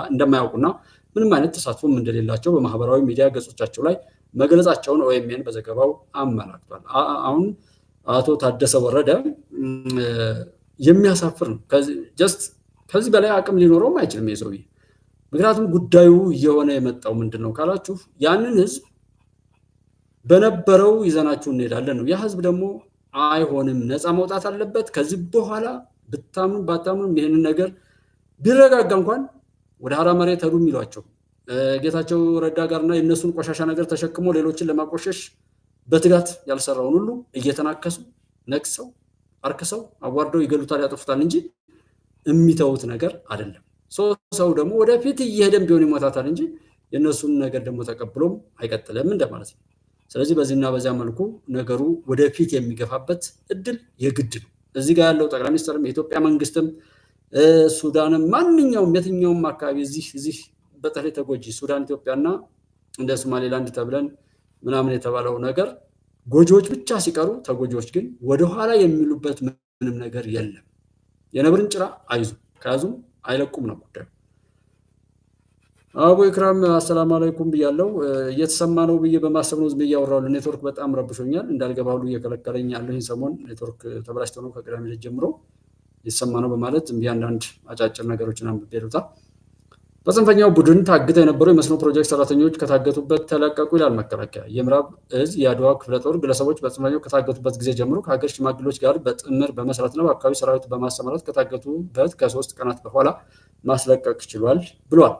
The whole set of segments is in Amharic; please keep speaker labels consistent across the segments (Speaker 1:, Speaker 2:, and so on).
Speaker 1: እንደማያውቁና ምንም አይነት ተሳትፎም እንደሌላቸው በማህበራዊ ሚዲያ ገጾቻቸው ላይ መግለጻቸውን ኦኤምኤን በዘገባው አመላክቷል። አሁን አቶ ታደሰ ወረደ የሚያሳፍር ነው። ከዚህ በላይ አቅም ሊኖረውም አይችልም የሰውዬ። ምክንያቱም ጉዳዩ እየሆነ የመጣው ምንድነው ካላችሁ ያንን ህዝብ በነበረው ይዘናችሁ እንሄዳለን ነው። ያ ህዝብ ደግሞ አይሆንም፣ ነፃ መውጣት አለበት። ከዚህ በኋላ ብታምኑ ባታምኑ ይሄንን ነገር ቢረጋጋ እንኳን ወደ ሀራ መሬት ሄዱ የሚሏቸው ጌታቸው ረዳ ጋርና የነሱን ቆሻሻ ነገር ተሸክሞ ሌሎችን ለማቆሸሽ በትጋት ያልሰራውን ሁሉ እየተናከሱ ነክሰው አርክሰው አዋርደው ይገሉታል፣ ያጠፉታል እንጂ የሚተውት ነገር አይደለም። ሰው ደግሞ ወደፊት እየሄደም ቢሆን ይሞታታል እንጂ የነሱን ነገር ደግሞ ተቀብሎም አይቀጥልም እንደማለት ነው። ስለዚህ በዚህና በዚያ መልኩ ነገሩ ወደፊት የሚገፋበት እድል የግድ ነው። እዚህ ጋር ያለው ጠቅላይ ሚኒስትርም የኢትዮጵያ መንግስትም ሱዳንም ማንኛውም የትኛውም አካባቢ እዚህ በተለይ ተጎጂ ሱዳን፣ ኢትዮጵያና እንደ ሶማሌላንድ ተብለን ምናምን የተባለው ነገር ጎጂዎች ብቻ ሲቀሩ ተጎጂዎች ግን ወደኋላ የሚሉበት ምንም ነገር የለም። የነብርን ጭራ አይዙ ከያዙም አይለቁም ነው ጉዳዩ። አቡ ኢክራም አሰላሙ አለይኩም ብያለው። እየተሰማ ነው ብዬ በማሰብ ነው ዝም እያወራሁ። ኔትወርክ በጣም ረብሾኛል፣ እንዳልገባ ሁሉ እየከለከለኝ ያለው ይህን ሰሞን ኔትወርክ ተበላሽቶ ነው ከቅዳሜ ዕለት ጀምሮ እየተሰማ ነው በማለት አንዳንድ አጫጭር ነገሮችን አንብቤ ልውጣ። በጽንፈኛው ቡድን ታግተው የነበሩ የመስኖ ፕሮጀክት ሰራተኞች ከታገቱበት ተለቀቁ ይላል መከላከያ። የምዕራብ እዝ የአድዋ ክፍለ ጦር ግለሰቦች በጽንፈኛው ከታገቱበት ጊዜ ጀምሮ ከሀገር ሽማግሌዎች ጋር በጥምር በመስራት ነው በአካባቢ ሰራዊት በማሰማራት ከታገቱበት ከ3 ቀናት በኋላ ማስለቀቅ ችሏል ብሏል።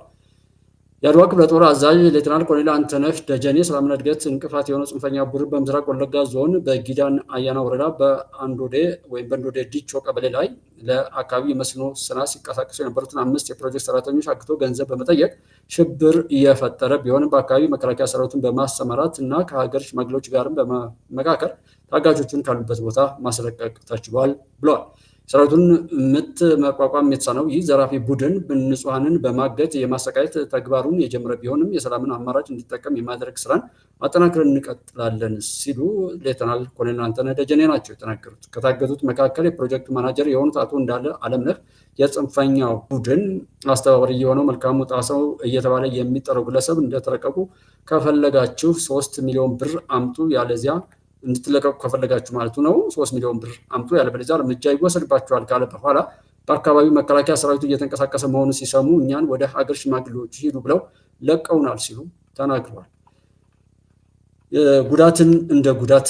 Speaker 1: የአድዋ ክፍለ ጦር አዛዥ ሌተናል ኮሎኔል አንተነህ ደጀኔ ሰላምና እድገት እንቅፋት የሆነው ጽንፈኛ ቡድን በምስራቅ ወለጋ ዞን በጊዳን አያና ወረዳ በእንዶዴ ዲቾ ቀበሌ ላይ ለአካባቢ የመስኖ ስራ ሲንቀሳቀሱ የነበሩትን 5 የፕሮጀክት ሰራተኞች አግቶ ገንዘብ በመጠየቅ ሽብር እየፈጠረ ቢሆንም በአካባቢ መከላከያ ሰራዊቱን በማሰማራት እና ከሀገር ሽማግሌዎች ጋርም በመካከል ታጋቾቹን ካሉበት ቦታ ማስለቀቅ ተችሏል ብለዋል። ሰራዊቱን ምት መቋቋም የተሳነው ይህ ዘራፊ ቡድን ንጹሐንን በማገት የማሰቃየት ተግባሩን የጀመረ ቢሆንም የሰላምን አማራጭ እንዲጠቀም የማድረግ ስራን አጠናክረን እንቀጥላለን ሲሉ ሌተናል ኮሎኔል አንተነህ ደጀኔ ናቸው የተናገሩት። ከታገቱት መካከል የፕሮጀክት ማናጀር የሆኑት አቶ እንዳለ አለምነህ፣ የጽንፈኛው ቡድን አስተባባሪ የሆነው መልካሙ ጣሰው እየተባለ የሚጠራው ግለሰብ እንደተለቀቁ ከፈለጋችሁ 3 ሚሊዮን ብር አምጡ ያለዚያ እንድትለቀቁ ከፈለጋችሁ ማለቱ ነው 3 ሚሊዮን ብር አምጡ ያለበለዚያ እርምጃ ይወሰድባችኋል ካለ በኋላ በአካባቢው መከላከያ ሰራዊቱ እየተንቀሳቀሰ መሆኑን ሲሰሙ እኛን ወደ ሀገር ሽማግሌዎች ሂዱ ብለው ለቀውናል ሲሉ ተናግረዋል። ጉዳትን እንደ ጉዳት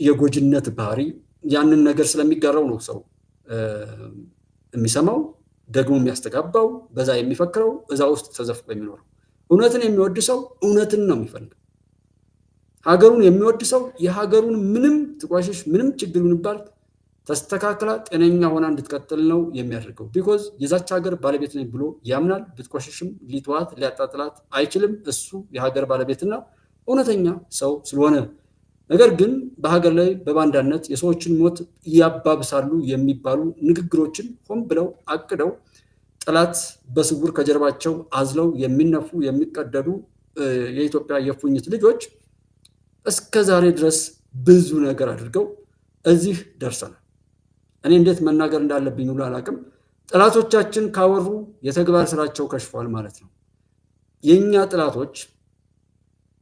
Speaker 1: የጎጅነት ባህሪ ያንን ነገር ስለሚጋራው ነው ሰው የሚሰማው ደግሞ የሚያስተጋባው በዛ የሚፈክረው እዛ ውስጥ ተዘፍቆ የሚኖረው። እውነትን የሚወድ ሰው እውነትን ነው የሚፈልገው። ሀገሩን የሚወድ ሰው የሀገሩን ምንም ትቋሽሽ ምንም ችግር ይሁንባል ተስተካክላ ጤነኛ ሆና እንድትቀጥል ነው የሚያደርገው። ቢኮዝ የዛች ሀገር ባለቤት ነኝ ብሎ ያምናል። ብትቆሽሽም ሊተዋት ሊያጣጥላት አይችልም። እሱ የሀገር ባለቤትና እውነተኛ ሰው ስለሆነ። ነገር ግን በሀገር ላይ በባንዳነት የሰዎችን ሞት ያባብሳሉ የሚባሉ ንግግሮችን ሆን ብለው አቅደው ጠላት በስውር ከጀርባቸው አዝለው የሚነፉ የሚቀደዱ የኢትዮጵያ የፉኝት ልጆች እስከ ዛሬ ድረስ ብዙ ነገር አድርገው እዚህ ደርሰናል። እኔ እንዴት መናገር እንዳለብኝ ሁሉ አላውቅም። ጠላቶቻችን ካወሩ የተግባር ስራቸው ከሽፏል ማለት ነው። የኛ ጠላቶች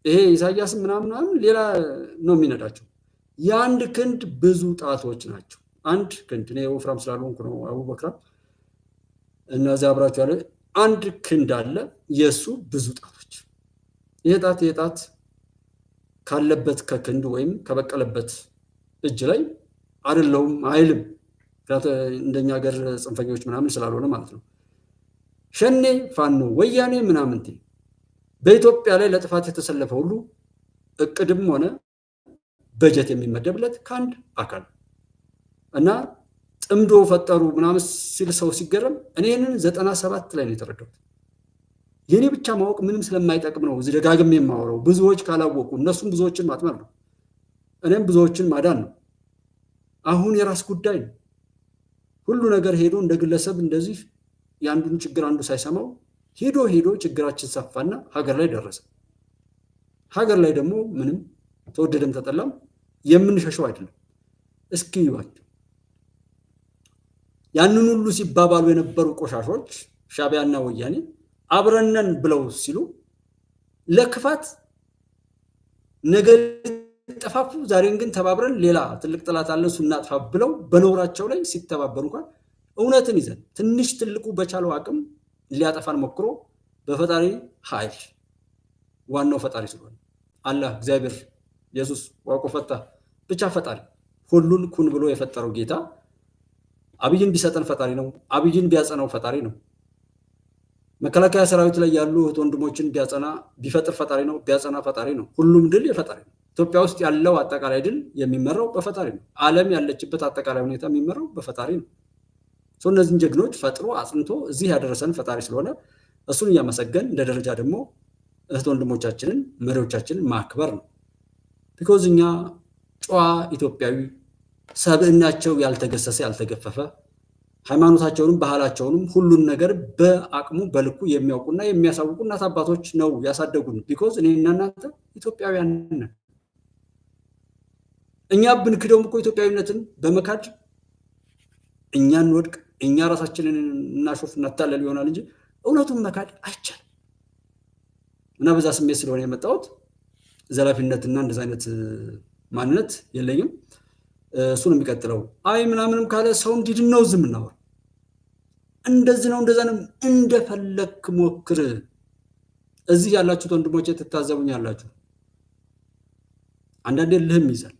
Speaker 1: ይሄ ኢሳያስ ምናምን ሌላ ነው የሚነዳቸው። የአንድ ክንድ ብዙ ጣቶች ናቸው። አንድ ክንድ እኔ ወፍራም ስላልሆንኩ ነው አቡበክር እነዚህ አብራችሁ ያለ አንድ ክንድ አለ የሱ ብዙ ጣቶች። ይሄ ጣት ካለበት ከክንድ ወይም ከበቀለበት እጅ ላይ አይደለውም አይልም። እንደኛ ሀገር ጽንፈኞች ምናምን ስላልሆነ ማለት ነው። ሸኔ ፋኖ ወያኔ ምናምንቴ በኢትዮጵያ ላይ ለጥፋት የተሰለፈ ሁሉ እቅድም ሆነ በጀት የሚመደብለት ከአንድ አካል እና ጥምዶ ፈጠሩ ምናምን ሲል ሰው ሲገረም እኔንን 97 ላይ ነው የተረዳሁት። የኔ ብቻ ማወቅ ምንም ስለማይጠቅም ነው እዚህ ደጋግሜ የማወራው። ብዙዎች ካላወቁ እነሱም ብዙዎችን ማጥመር ነው፣ እኔም ብዙዎችን ማዳን ነው። አሁን የራስ ጉዳይ ነው። ሁሉ ነገር ሄዶ እንደ ግለሰብ እንደዚህ የአንዱን ችግር አንዱ ሳይሰማው ሄዶ ችግራችን ሰፋና ሀገር ላይ ደረሰ። ሀገር ላይ ደግሞ ምንም ተወደደም ተጠላም የምንሸሸው አይደለም። እስኪ ይዋል ያንን ሁሉ ሲባባሉ የነበሩ ቆሻሾች ሻቢያና ወያኔ አብረነን ብለው ሲሉ ለክፋት ነገር ተፋፉ። ዛሬን ግን ተባብረን ሌላ ትልቅ ጥላት አለ እሱ እናጥፋ ብለው በኖራቸው ላይ ሲተባበሩ እንኳን እውነትን ይዘን ትንሽ ትልቁ በቻለው አቅም ሊያጠፋን ሞክሮ በፈጣሪ ኃይል ዋናው ፈጣሪ ስለሆነ አላህ እግዚአብሔር ኢየሱስ ዋቆ ፈታ ብቻ ፈጣሪ ሁሉን ኩን ብሎ የፈጠረው ጌታ አብይን ቢሰጠን ፈጣሪ ነው። አብይን ቢያጸናው ፈጣሪ ነው። መከላከያ ሰራዊት ላይ ያሉ ወንድሞችን ቢያጸና ቢፈጥር ፈጣሪ ነው። ቢያጸና ፈጣሪ ነው። ሁሉም ድል የፈጣሪ ነው። ኢትዮጵያ ውስጥ ያለው አጠቃላይ ድል የሚመራው በፈጣሪ ነው። ዓለም ያለችበት አጠቃላይ ሁኔታ የሚመራው በፈጣሪ ነው። እነዚህን ጀግኖች ፈጥሮ አጽንቶ እዚህ ያደረሰን ፈጣሪ ስለሆነ እሱን እያመሰገን እንደ ደረጃ ደግሞ እህት ወንድሞቻችንን መሪዎቻችንን ማክበር ነው። ቢኮዝ እኛ ጨዋ ኢትዮጵያዊ ሰብዕናቸው ያልተገሰሰ ያልተገፈፈ ሃይማኖታቸውንም ባህላቸውንም ሁሉን ነገር በአቅሙ በልኩ የሚያውቁና የሚያሳውቁ እናት አባቶች ነው ያሳደጉን። ቢኮዝ እኔና እናንተ ኢትዮጵያውያን ነን። እኛ ብንክደውም እኮ ኢትዮጵያዊነትን በመካድ እኛን ወድቅ እኛ ራሳችንን እናሾፍ እናታለል ይሆናል እንጂ እውነቱን መካድ አይቻልም። እና በዛ ስሜት ስለሆነ የመጣሁት ዘላፊነትና እንደዛ አይነት ማንነት የለኝም። እሱ ነው የሚቀጥለው። አይ ምናምንም ካለ ሰው እንዲድን ነው ዝም እናወራ። እንደዚህ ነው እንደዛ ነው እንደፈለክ ሞክር። እዚህ ያላችሁት ወንድሞቼ ትታዘቡኛላችሁ። አንዳንዴ ልህም ይዛል።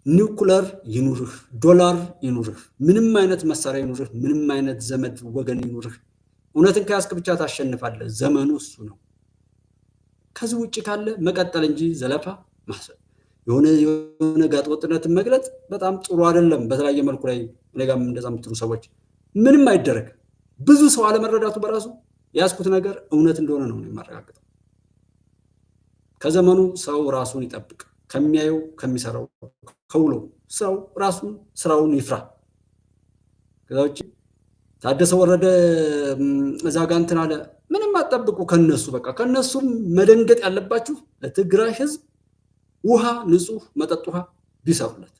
Speaker 1: ኒውክለር ይኑርህ፣ ዶላር ይኑርህ፣ ምንም አይነት መሳሪያ ይኑርህ፣ ምንም አይነት ዘመድ ወገን ይኑርህ፣ እውነትን ከያዝክ ብቻ ታሸንፋለህ። ዘመኑ እሱ ነው። ከዚህ ውጭ ካለ መቀጠል እንጂ ዘለፋ ማሰብ የሆነ ጋጥ ወጥነትን መግለጽ በጣም ጥሩ አይደለም። በተለያየ መልኩ ላይ እኔጋም እንደዛ የምትሉ ሰዎች ምንም አይደረግ። ብዙ ሰው አለመረዳቱ በራሱ የያዝኩት ነገር እውነት እንደሆነ ነው የማረጋግጠው። ከዘመኑ ሰው ራሱን ይጠብቅ፣ ከሚያየው ከሚሰራው ከውሎ ሰው ራሱን ስራውን ይፍራ። ከዛ ውጭ ታደሰ ወረደ እዛ ጋ እንትን አለ ምንም አጠብቁ ከነሱ። በቃ ከነሱም መደንገጥ ያለባችሁ ለትግራይ ህዝብ ውሃ ንጹህ መጠጥ ውሃ ቢሰሩለት፣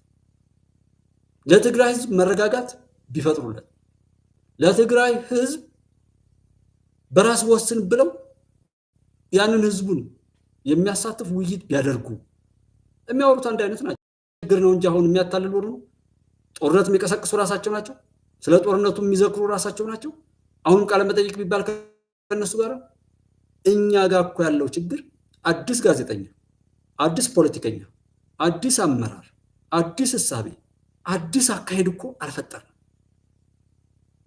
Speaker 1: ለትግራይ ህዝብ መረጋጋት ቢፈጥሩለት፣ ለትግራይ ህዝብ በራስ ወስን ብለው ያንን ህዝቡን የሚያሳትፍ ውይይት ቢያደርጉ። የሚያወሩት አንድ አይነት ናቸው። ችግር ነው እንጂ አሁን የሚያታልሉ ነው። ጦርነት የሚቀሰቅሱ ራሳቸው ናቸው። ስለ ጦርነቱ የሚዘክሩ ራሳቸው ናቸው። አሁን ቃለ መጠይቅ ቢባል ከነሱ ጋር እኛ ጋር እኮ ያለው ችግር አዲስ ጋዜጠኛ፣ አዲስ ፖለቲከኛ፣ አዲስ አመራር፣ አዲስ እሳቤ፣ አዲስ አካሄድ እኮ አልፈጠርንም።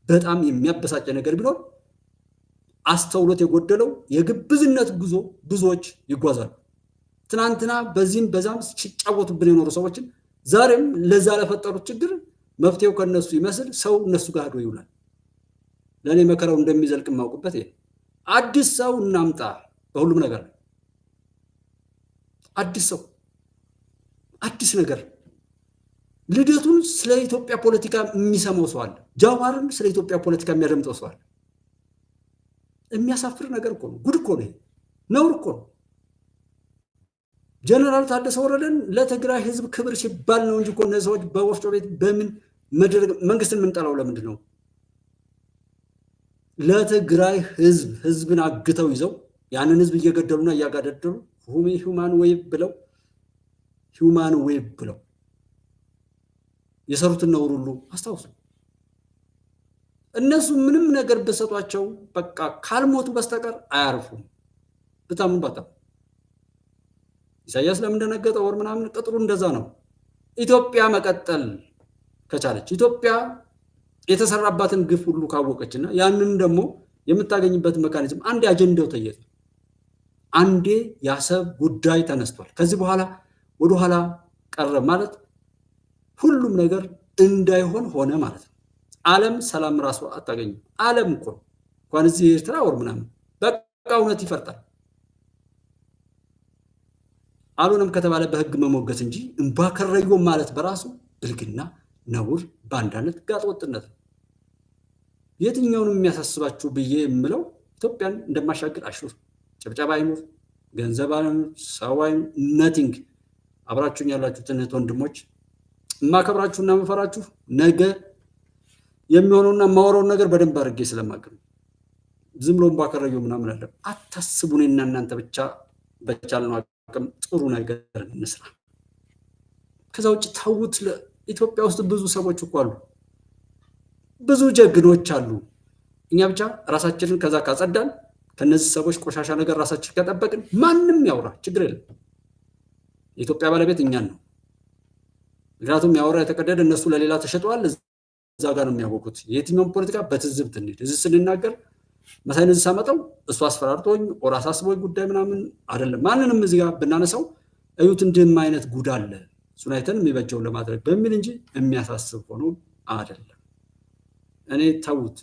Speaker 1: በጣም የሚያበሳጨ ነገር ቢኖር አስተውሎት የጎደለው የግብዝነት ጉዞ ብዙዎች ይጓዛሉ። ትናንትና በዚህም በዛም ሲጫወቱብን የኖሩ ሰዎችን ዛሬም ለዛ ለፈጠሩት ችግር መፍትሄው ከነሱ ይመስል ሰው እነሱ ጋር ሄዶ ይውላል። ለእኔ መከራው እንደሚዘልቅ የማውቅበት ይሄ አዲስ ሰው እናምጣ። በሁሉም ነገር አዲስ ሰው አዲስ ነገር። ልደቱን ስለ ኢትዮጵያ ፖለቲካ የሚሰማው ሰው አለ። ጃዋርን ስለ ኢትዮጵያ ፖለቲካ የሚያደምጠው ሰው አለ። የሚያሳፍር ነገር እኮ ነው። ጉድ እኮ ነው። ነውር እኮ ነው። ጀነራል ታደሰ ወረደን ለትግራይ ህዝብ ክብር ሲባል ነው እንጂ እኮ እነዚህ ሰዎች በወፍጮ ቤት በምን መንግስትን የምንጠላው ለምንድን ነው? ለትግራይ ህዝብን አግተው ይዘው ያንን ህዝብ እየገደሉና እያጋደደሉ ሁማን ዌብ ብለው የሰሩትን ነውር ሁሉ አስታውሱ። እነሱ ምንም ነገር በሰጧቸው በቃ ካልሞቱ በስተቀር አያርፉም። በጣም በጣም ኢሳያስ ለምን እንደነገጠ ወር ምናምን ቅጥሩ እንደዛ ነው። ኢትዮጵያ መቀጠል ከቻለች ኢትዮጵያ የተሰራባትን ግፍ ሁሉ ካወቀችና ያንን ደግሞ የምታገኝበት ሜካኒዝም አንዴ አጀንዳው ተየተ፣ አንዴ ያሰብ ጉዳይ ተነስቷል። ከዚህ በኋላ ወደ ኋላ ቀረ ማለት ሁሉም ነገር እንዳይሆን ሆነ ማለት ነው። ዓለም ሰላም ራሱ አታገኝም። ዓለም እኮ እንኳን እዚህ ኤርትራ ወር ምናምን በቃ እውነት ይፈርጣል። አሉንም ከተባለ በህግ መሞገት እንጂ እንባ ከረዮ ማለት በራሱ ብልግና፣ ነውር፣ ባንዳነት፣ ጋጠወጥነት ነው። የትኛውንም የሚያሳስባችሁ ብዬ የምለው ኢትዮጵያን እንደማሻገር አሹር ጭብጨባ አይኑር፣ ገንዘብ አይኑር፣ ሰው አይኑር፣ ነቲንግ። አብራችሁኝ ያላችሁትን እህት ወንድሞች የማከብራችሁና የምፈራችሁ ነገ የሚሆነውና የማወራውን ነገር በደንብ አድርጌ ስለማውቅ ነው። ዝም ብሎ ባከረዩ ምናምን አለ አታስቡኔና እናንተ ብቻ በቻልነው አቅም ጥሩ ነገር እንስራ። ከዛ ውጭ ታውት ኢትዮጵያ ውስጥ ብዙ ሰዎች እኮ አሉ፣ ብዙ ጀግኖች አሉ። እኛ ብቻ ራሳችንን ከዛ ካጸዳን ከነዚህ ሰዎች ቆሻሻ ነገር ራሳችን ከጠበቅን ማንም ያውራ ችግር የለም። የኢትዮጵያ ባለቤት እኛን ነው። ምክንያቱም ያወራ የተቀደደ እነሱ ለሌላ ተሸጠዋል፣ እዛ ጋር ነው የሚያወቁት። የትኛውም ፖለቲካ በትዝብት እንሂድ። እዚህ ስንናገር መሳይን እዚህ ሳመጣው እሱ አስፈራርቶኝ ኦር አሳስቦኝ ጉዳይ ምናምን አይደለም። ማንንም እዚህ ጋር ብናነሳው እዩት እንድም አይነት ጉድ አለ እሱን አይተን የሚበጀውን ለማድረግ በሚል እንጂ የሚያሳስብ ሆኖ አይደለም። እኔ ተውት።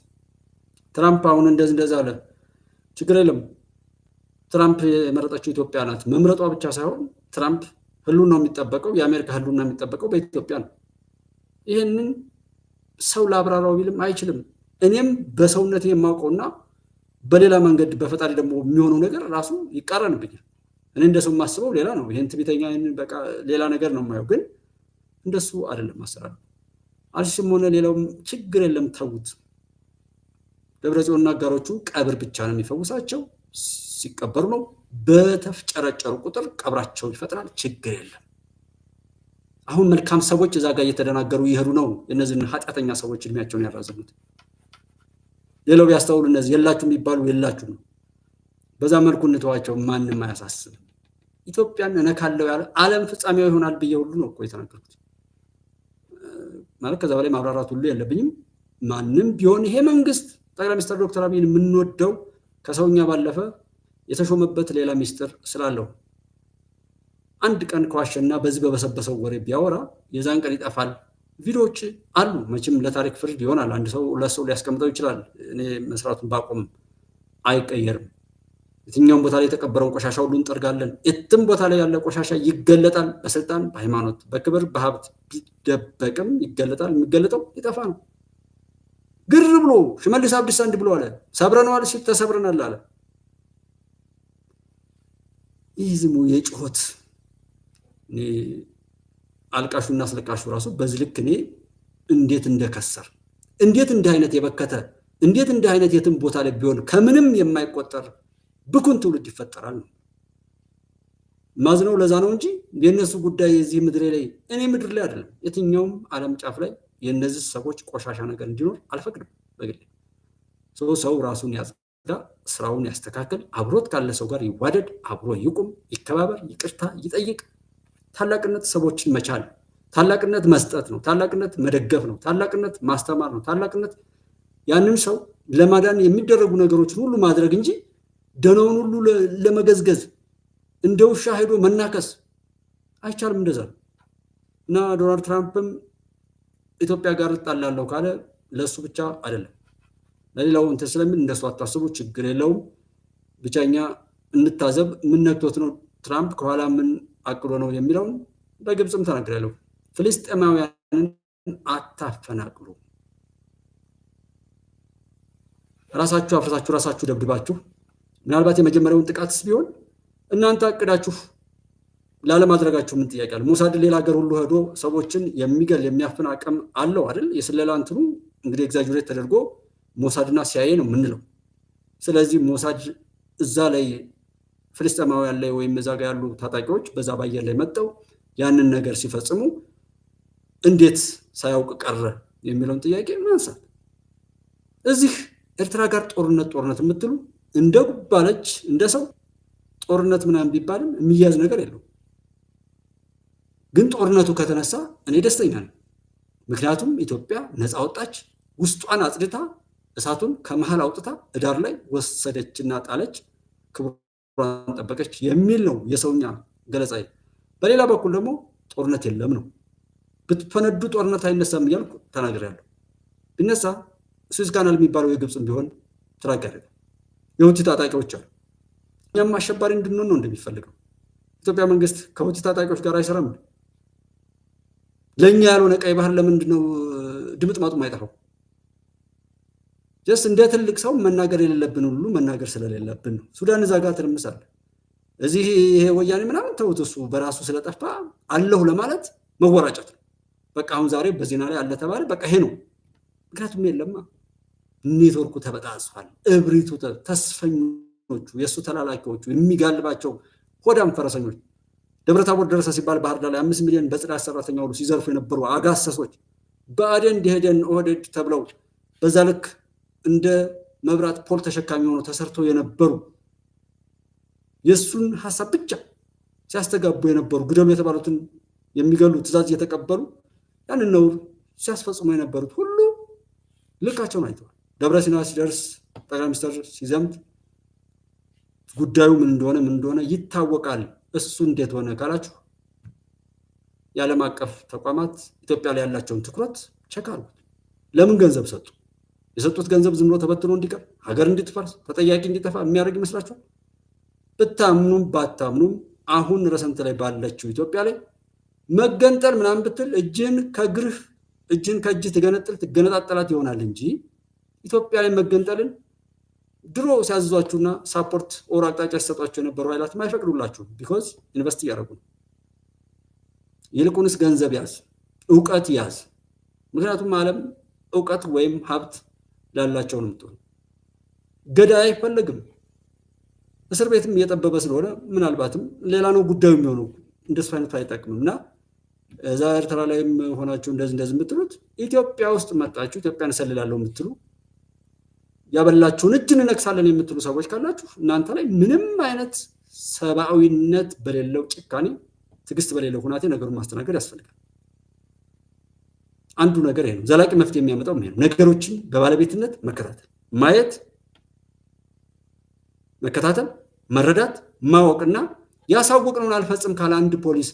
Speaker 1: ትራምፕ አሁን እንደዚህ አለ ችግር የለም። ትራምፕ የመረጠችው ኢትዮጵያ ናት። መምረጧ ብቻ ሳይሆን ትራምፕ ህልውናው የሚጠበቀው የአሜሪካ ህልውና የሚጠበቀው በኢትዮጵያ ነው። ይህንን ሰው ላብራራው ቢልም አይችልም። እኔም በሰውነት የማውቀውና በሌላ መንገድ በፈጣሪ ደግሞ የሚሆነው ነገር ራሱ ይቃረንብኛል። እኔ እንደሰው የማስበው ሌላ ነው። ይህን ትዕቢተኛ በቃ ሌላ ነገር ነው የማየው፣ ግን እንደሱ አይደለም አሰራር። አልሽም ሆነ ሌላውም ችግር የለም ተውት። ደብረጽዮንና አጋሮቹ ቀብር ብቻ ነው የሚፈውሳቸው። ሲቀበሩ ነው በተፍጨረጨሩ ቁጥር ቀብራቸው ይፈጥናል። ችግር የለም። አሁን መልካም ሰዎች እዛ ጋር እየተደናገሩ ይሄዱ ነው። እነዚህን ኃጢአተኛ ሰዎች እድሜያቸውን ያራዘሙት። ሌላው ቢያስተውሉ እነዚህ የላችሁ የሚባሉ የላችሁ ነው። በዛ መልኩ እንተዋቸው። ማንም አያሳስብም። ኢትዮጵያን እነካለው ያለ ዓለም ፍጻሜው ይሆናል ብዬ ሁሉ ነው እኮ የተናገርኩት። ማለት ከዛ በላይ ማብራራት ሁሉ የለብኝም። ማንም ቢሆን ይሄ መንግስት ጠቅላይ ሚኒስትር ዶክተር አብይን የምንወደው ከሰውኛ ባለፈ የተሾመበት ሌላ ሚስጥር ስላለው አንድ ቀን ከዋሸና በዚህ በበሰበሰው ወሬ ቢያወራ የዛን ቀን ይጠፋል። ቪዲዮዎች አሉ። መቼም ለታሪክ ፍርድ ይሆናል። አንድ ሰው ለሰው ሊያስቀምጠው ይችላል። እኔ መስራቱን ባቆም አይቀየርም። የትኛውም ቦታ ላይ የተቀበረውን ቆሻሻ ሁሉ እንጠርጋለን። የትም ቦታ ላይ ያለ ቆሻሻ ይገለጣል። በስልጣን፣ በሃይማኖት፣ በክብር፣ በሀብት ቢደበቅም ይገለጣል። የሚገለጠው ይጠፋ ነው። ግር ብሎ ሽመልስ አብዲሳ እንዲህ ብሎ አለ፣ ሰብረነዋል ሲል ተሰብረናል አለ። ይህ ዝሙ የጩኸት አልቃሹና አስለቃሹ ራሱ በዚህ ልክ እኔ እንዴት እንደከሰር እንዴት እንዲህ አይነት የበከተ እንዴት እንዲህ አይነት የትም ቦታ ላይ ቢሆን ከምንም የማይቆጠር ብኩን ትውልድ ይፈጠራል ነው ማዝነው። ለዛ ነው እንጂ የነሱ ጉዳይ የዚህ ምድር ላይ እኔ ምድር ላይ አይደለም የትኛውም ዓለም ጫፍ ላይ የነዚህ ሰዎች ቆሻሻ ነገር እንዲኖር አልፈቅድም። በግሌ ሰው ራሱን ያጸዳ፣ ስራውን ያስተካከል፣ አብሮት ካለ ሰው ጋር ይዋደድ፣ አብሮ ይቁም፣ ይከባበር፣ ይቅርታ ይጠይቅ። ታላቅነት ሰዎችን መቻል፣ ታላቅነት መስጠት ነው። ታላቅነት መደገፍ ነው። ታላቅነት ማስተማር ነው። ታላቅነት ያንን ሰው ለማዳን የሚደረጉ ነገሮችን ሁሉ ማድረግ እንጂ ደነውን ሁሉ ለመገዝገዝ እንደ ውሻ ሄዶ መናከስ አይቻልም። እንደዛ እና ዶናልድ ትራምፕም ኢትዮጵያ ጋር እጣላለሁ ካለ ለሱ ብቻ አይደለም ለሌላው እንትን ስለምን እንደሱ አታስቡ፣ ችግር የለውም። ብቻኛ እንታዘብ። ምን ነክቶት ነው ትራምፕ ከኋላ ምን አቅዶ ነው የሚለውን በግብፅም ተናግሬያለሁ። ፍልስጤማውያንን አታፈናቅሉ። ራሳችሁ አፍርሳችሁ ራሳችሁ ደብድባችሁ ምናልባት የመጀመሪያውን ጥቃትስ ቢሆን እናንተ አቅዳችሁ ላለማድረጋችሁ ምን ጥያቄ አለ? ሞሳድ ሌላ ሀገር ሁሉ ሄዶ ሰዎችን የሚገል የሚያፍን አቅም አለው አይደል? የስለላ እንትኑ እንግዲህ ኤግዛጁሬት ተደርጎ ሞሳድና ሲአይኤ ነው የምንለው። ስለዚህ ሞሳድ እዛ ላይ ፍልስጤማውያን ላይ ወይም እዛ ጋር ያሉ ታጣቂዎች በዛ ባየር ላይ መጠው ያንን ነገር ሲፈጽሙ እንዴት ሳያውቅ ቀረ የሚለውን ጥያቄ ማንሳት። እዚህ ኤርትራ ጋር ጦርነት የምትሉ እንደ ጉባለች እንደ ሰው ጦርነት ምናምን ቢባልም የሚያዝ ነገር የለውም። ግን ጦርነቱ ከተነሳ እኔ ደስተኛ ነኝ። ምክንያቱም ኢትዮጵያ ነፃ ወጣች፣ ውስጧን አጽድታ እሳቱን ከመሃል አውጥታ እዳር ላይ ወሰደችና ጣለች፣ ክብሯን ጠበቀች የሚል ነው የሰውኛ ገለጻ። በሌላ በኩል ደግሞ ጦርነት የለም ነው። ብትፈነዱ ጦርነት አይነሳም እያልኩ ተናግሬያለሁ። ቢነሳ ስዊዝ ካናል የሚባለው የግብፅም ቢሆን ትራክ ያደርጋል። የሁቲ ታጣቂዎች አሉ። እኛም አሸባሪ እንድንሆን ነው እንደሚፈልገው። ኢትዮጵያ መንግስት ከሁቲ ታጣቂዎች ጋር አይሰራም። ለእኛ ያልሆነ ቀይ ባህር ለምንድን ነው ድምጥማጡ ማይጠፋው? ጀስት እንደ ትልቅ ሰው መናገር የሌለብን ሁሉ መናገር ስለሌለብን ነው። ሱዳን እዛ ጋር ትርምሳለ። እዚህ ይሄ ወያኔ ምናምን ተውት፣ እሱ በራሱ ስለጠፋ አለሁ ለማለት መወራጨት ነው። በቃ አሁን ዛሬ በዜና ላይ አለ ተባለ፣ በቃ ይሄ ነው። ምክንያቱም የለማ ኔትወርኩ ተበጣጥሷል። እብሪቱ ተስፈኞቹ የእሱ ተላላኪዎቹ የሚጋልባቸው ሆዳም ፈረሰኞች ደብረታቦር ደረሰ ሲባል ባህር ዳር ላይ 5 ሚሊዮን በጽዳት ሰራተኛ ሁሉ ሲዘርፉ የነበሩ አጋሰሶች ብአዴን ደኢህዴን ኦህዴድ ተብለው በዛ ልክ እንደ መብራት ፖል ተሸካሚ ሆነው ተሰርተው የነበሩ የሱን ሐሳብ ብቻ ሲያስተጋቡ የነበሩ ግደሉ የተባሉትን የሚገሉ ትዕዛዝ እየተቀበሉ ያንን ነው ሲያስፈጽሙ የነበሩት ሁሉ ልካቸውን አይተዋል። ደብረ ሲና ሲደርስ ጠቅላይ ሚኒስትር ሲዘምት ጉዳዩ ምን እንደሆነ ይታወቃል። እሱ እንዴት ሆነ ካላችሁ የዓለም አቀፍ ተቋማት ኢትዮጵያ ላይ ያላቸውን ትኩረት ቸክ አድርጉት። ለምን ገንዘብ ሰጡ? የሰጡት ገንዘብ ዝም ብሎ ተበትኖ እንዲቀር ሀገር እንድትፈርስ ተጠያቂ እንዲጠፋ የሚያደርግ ይመስላችኋል? ብታምኑም ባታምኑም አሁን ረሰንት ላይ ባለችው ኢትዮጵያ ላይ መገንጠል ምናምን ብትል እጅን ከእግርህ እጅን ከእጅ ትገነጣጠላት ይሆናል እንጂ ኢትዮጵያ ላይ መገንጠልን ድሮ ሲያዝዟችሁና ሳፖርት ኦር አቅጣጫ ሲሰጧችሁ የነበሩ ኃይላት ማይፈቅዱላችሁ። ቢኮዝ ኢንቨስት እያደረጉ ነው። ይልቁንስ ገንዘብ ያዝ፣ እውቀት ያዝ። ምክንያቱም ዓለም እውቀት ወይም ሀብት ላላቸው ነው የምትሆነው። ገዳይ አይፈልግም። እስር ቤትም እየጠበበ ስለሆነ ምናልባትም ሌላ ነው ጉዳዩ የሚሆነው። እንደሱ አይነቱ አይጠቅምም እና እዛ ኤርትራ ላይም ሆናችሁ እንደዚህ የምትሉት ኢትዮጵያ ውስጥ መጣችሁ ኢትዮጵያን እሰልላለሁ የምትሉ ያበላችሁን እጅ እንነክሳለን የምትሉ ሰዎች ካላችሁ እናንተ ላይ ምንም አይነት ሰብአዊነት በሌለው ጭካኔ፣ ትዕግስት በሌለው ሁናቴ ነገሩን ማስተናገድ ያስፈልጋል። አንዱ ነገር ይሄ ነው። ዘላቂ መፍትሄ የሚያመጣው ይሄ ነው። ነገሮችን በባለቤትነት መከታተል፣ ማየት፣ መከታተል፣ መረዳት፣ ማወቅና ያሳወቅነውን አልፈጽም ካለ አንድ ፖሊስ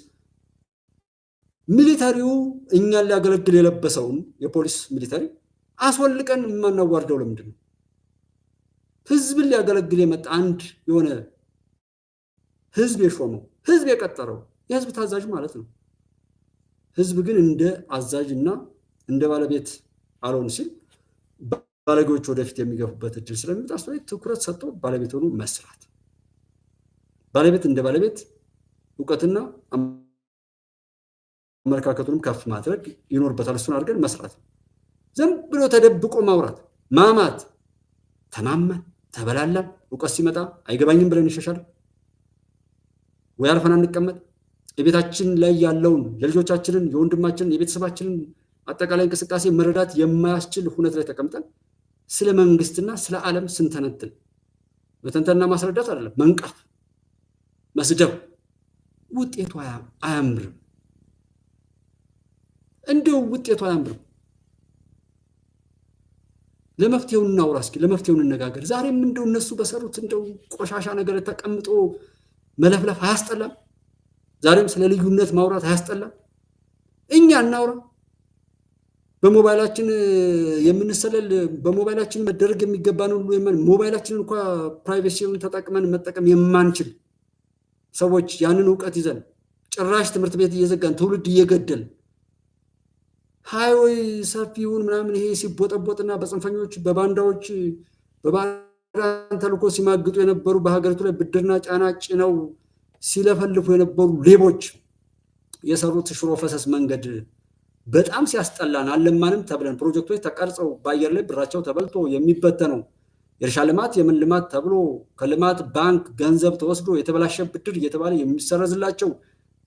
Speaker 1: ሚሊታሪው እኛን ሊያገለግል የለበሰውን የፖሊስ ሚሊታሪ አስወልቀን የማናዋርደው ለምንድን ነው? ህዝብን ሊያገለግል የመጣ አንድ የሆነ ህዝብ የሾመው ህዝብ የቀጠረው የህዝብ ታዛዥ ማለት ነው። ህዝብ ግን እንደ አዛዥና እንደ ባለቤት አልሆን ሲል ባለጌዎች ወደፊት የሚገፉበት እድል ስለሚመጣ ትኩረት ሰጥቶ ባለቤት ሆኖ መስራት፣ ባለቤት እንደ ባለቤት እውቀትና አመለካከቱንም ከፍ ማድረግ ይኖርበታል። እሱን አድርገን መስራት። ዝም ብሎ ተደብቆ ማውራት፣ ማማት፣ ተማመን፣ ተበላላን፣ እውቀት ሲመጣ አይገባኝም ብለን ይሸሻል ወይ አልፈን አንቀመጥ። የቤታችን ላይ ያለውን የልጆቻችንን የወንድማችንን የቤተሰባችንን አጠቃላይ እንቅስቃሴ መረዳት የማያስችል ሁነት ላይ ተቀምጠን ስለ መንግስትና ስለ ዓለም ስንተነትን መተንተንና ማስረዳት አይደለም መንቀፍ፣ መስደብ ውጤቱ አያምርም። እንደው ውጤቱ አያምርም። ለመፍትሄው እናውራ እስኪ፣ ለመፍትሄው እንነጋገር። ዛሬም እንደው እነሱ በሰሩት እንደው ቆሻሻ ነገር ተቀምጦ መለፍለፍ አያስጠላም? ዛሬም ስለ ልዩነት ማውራት አያስጠላም? እኛ እናውራ። በሞባይላችን የምንሰለል በሞባይላችን መደረግ የሚገባን ሁሉ ሞባይላችንን እንኳን ፕራይቬሲውን ተጠቅመን መጠቀም የማንችል ሰዎች ያንን እውቀት ይዘን ጭራሽ ትምህርት ቤት እየዘጋን ትውልድ እየገደል ሃይዌይ ሰፊውን ምናምን ይሄ ሲቦጠቦጥና በጽንፈኞች በባንዳዎች በባንዳን ተልኮ ሲማግጡ የነበሩ በሀገሪቱ ላይ ብድርና ጫና ጭነው ሲለፈልፉ የነበሩ ሌቦች የሰሩት ሽሮ ፈሰስ መንገድ በጣም ሲያስጠላን አለማንም ተብለን ፕሮጀክቶች ተቀርጸው በአየር ላይ ብራቸው ተበልቶ የሚበተነው የእርሻ ልማት የምን ልማት ተብሎ ከልማት ባንክ ገንዘብ ተወስዶ የተበላሸ ብድር እየተባለ የሚሰረዝላቸው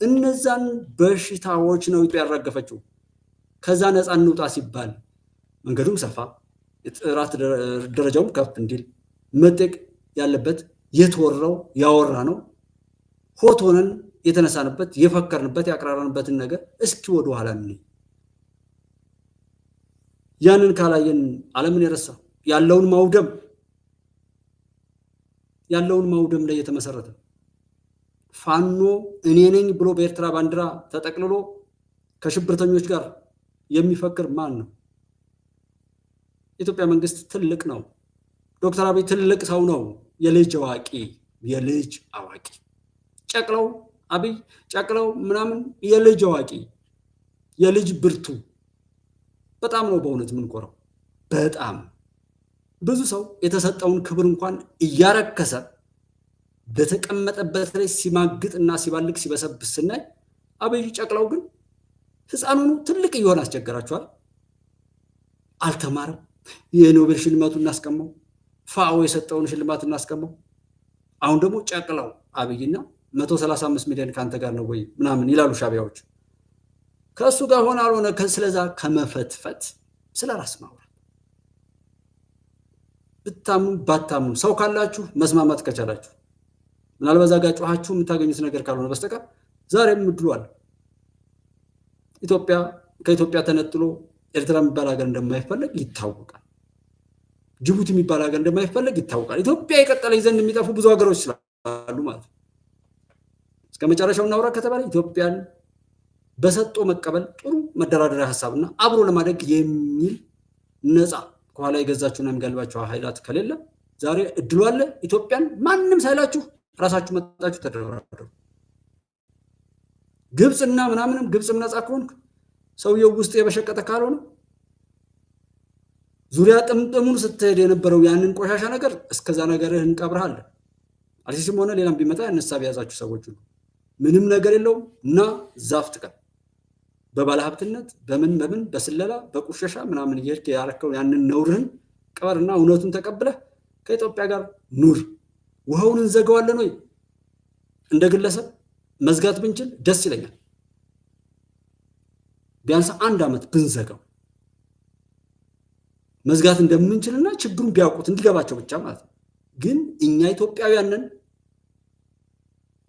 Speaker 1: እነዛን በሽታዎች ነው ያራገፈችው። ከዛ ነፃ እንውጣ ሲባል መንገዱም ሰፋ፣ የጥራት ደረጃውም ከፍ እንዲል መጠቅ ያለበት የተወራው ያወራ ነው ሆት ሆነን የተነሳንበት የፈከርንበት ያቀራራንበትን ነገር እስኪ ወደ ኋላ እንይ። ያንን ካላየን ዓለምን የረሳ ያለውን ማውደም ላይ የተመሰረተ ፋኖ እኔ ነኝ ብሎ በኤርትራ ባንዲራ ተጠቅልሎ ከሽብርተኞች ጋር የሚፈክር ማን ነው? የኢትዮጵያ መንግስት ትልቅ ነው። ዶክተር አብይ ትልቅ ሰው ነው። የልጅ አዋቂ ጨቅለው አብይ ጨቅለው ምናምን የልጅ አዋቂ የልጅ ብርቱ በጣም ነው በእውነት የምንኮራው። በጣም ብዙ ሰው የተሰጠውን ክብር እንኳን እያረከሰ በተቀመጠበት ላይ ሲማግጥና ሲባልቅ ሲበሰብስ ስናይ አብይ ጨቅለው ግን ህፃኑን ትልቅ እየሆነ አስቸገራቸዋል። አልተማረም፣ የኖቤል ሽልማቱን እናስቀመው፣ ፋኦ የሰጠውን ሽልማት እናስቀመው። አሁን ደግሞ ጨቅላው አብይና 135 ሚሊዮን ካንተ ጋር ነው ወይ ምናምን ይላሉ ሻቢያዎች። ከእሱ ጋር ሆነ አልሆነ ስለዛ ከመፈትፈት ስለ ራስ ማውራት ብታምኑ ባታምኑ ሰው ካላችሁ መስማማት ከቻላችሁ ምናልባት እዛ ጋር ጮኻችሁ የምታገኙት ነገር ካልሆነ በስተቀር ዛሬም እድሉ አለ። ከኢትዮጵያ ተነጥሎ ኤርትራ የሚባል ሀገር እንደማይፈለግ ይታወቃል። ጅቡቲ የሚባል ሀገር እንደማይፈለግ ይታወቃል። ኢትዮጵያ የቀጠለች ዘንድ የሚጠፉ ብዙ ሀገሮች ስላሉ ማለት ነው። እስከ መጨረሻው እናውራ ከተባለ ኢትዮጵያን በሰጦ መቀበል ጥሩ መደራደሪያ ሀሳብና አብሮ ለማደግ የሚል ነፃ ከኋላ የገዛችሁና የሚጋልባችሁ ኃይላት ከሌለ ዛሬ እድሉ አለ። ኢትዮጵያን ማንም ሳይላችሁ ራሳችሁ መጣችሁ ተደራደሩ። ግብፅና ምናምንም ግብፅም ነፃ ከሆንክ ሰውየው ውስጥ የበሸቀጠ ካልሆነ ዙሪያ ጥምጥሙን ስትሄድ የነበረው ያንን ቆሻሻ ነገር እስከዛ ነገርህ እንቀብርሃለን። አርሲሲም ሆነ ሌላም ቢመጣ ያነሳብ የያዛችሁ ሰዎች ሁሉ ምንም ነገር የለውም እና ዛፍ ጥቀም በባለሀብትነት በምን በስለላ በቁሸሻ ምናምን እየሄድክ ያረከው ያንን ነውርህን ቅበርና እውነቱን ተቀብለህ ከኢትዮጵያ ጋር ኑር። ውሃውን እንዘጋዋለን ወይ? እንደ ግለሰብ መዝጋት ብንችል ደስ ይለኛል። ቢያንስ 1 ዓመት ብንዘጋው መዝጋት እንደምንችልና ችግሩን ቢያውቁት እንዲገባቸው ብቻ ማለት ነው። ግን እኛ ኢትዮጵያውያንን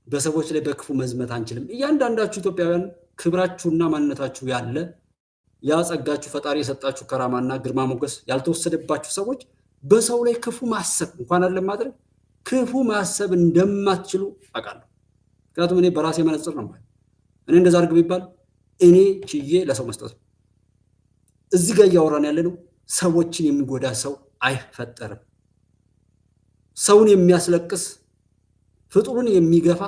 Speaker 1: በሰዎች ላይ በክፉ መዝመት አንችልም። እያንዳንዳችሁ ኢትዮጵያውያን ክብራችሁና ማንነታችሁ ያለ ያጸጋችሁ ፈጣሪ የሰጣችሁ ከራማና ግርማ ሞገስ ያልተወሰደባችሁ ሰዎች በሰው ላይ ክፉ ማሰብ እንኳን አይደለም ማድረግ ክፉ ማሰብ እንደማትችሉ አውቃለሁ። ምክንያቱም እኔ በራሴ መነጽር ነው ማለት እኔ እንደዛ አድርግ ቢባል እኔ ችዬ ለሰው መስጠት። እዚህ ጋር እያወራን ያለነው ሰዎችን የሚጎዳ ሰው አይፈጠርም። ሰውን የሚያስለቅስ ፍጡሩን የሚገፋ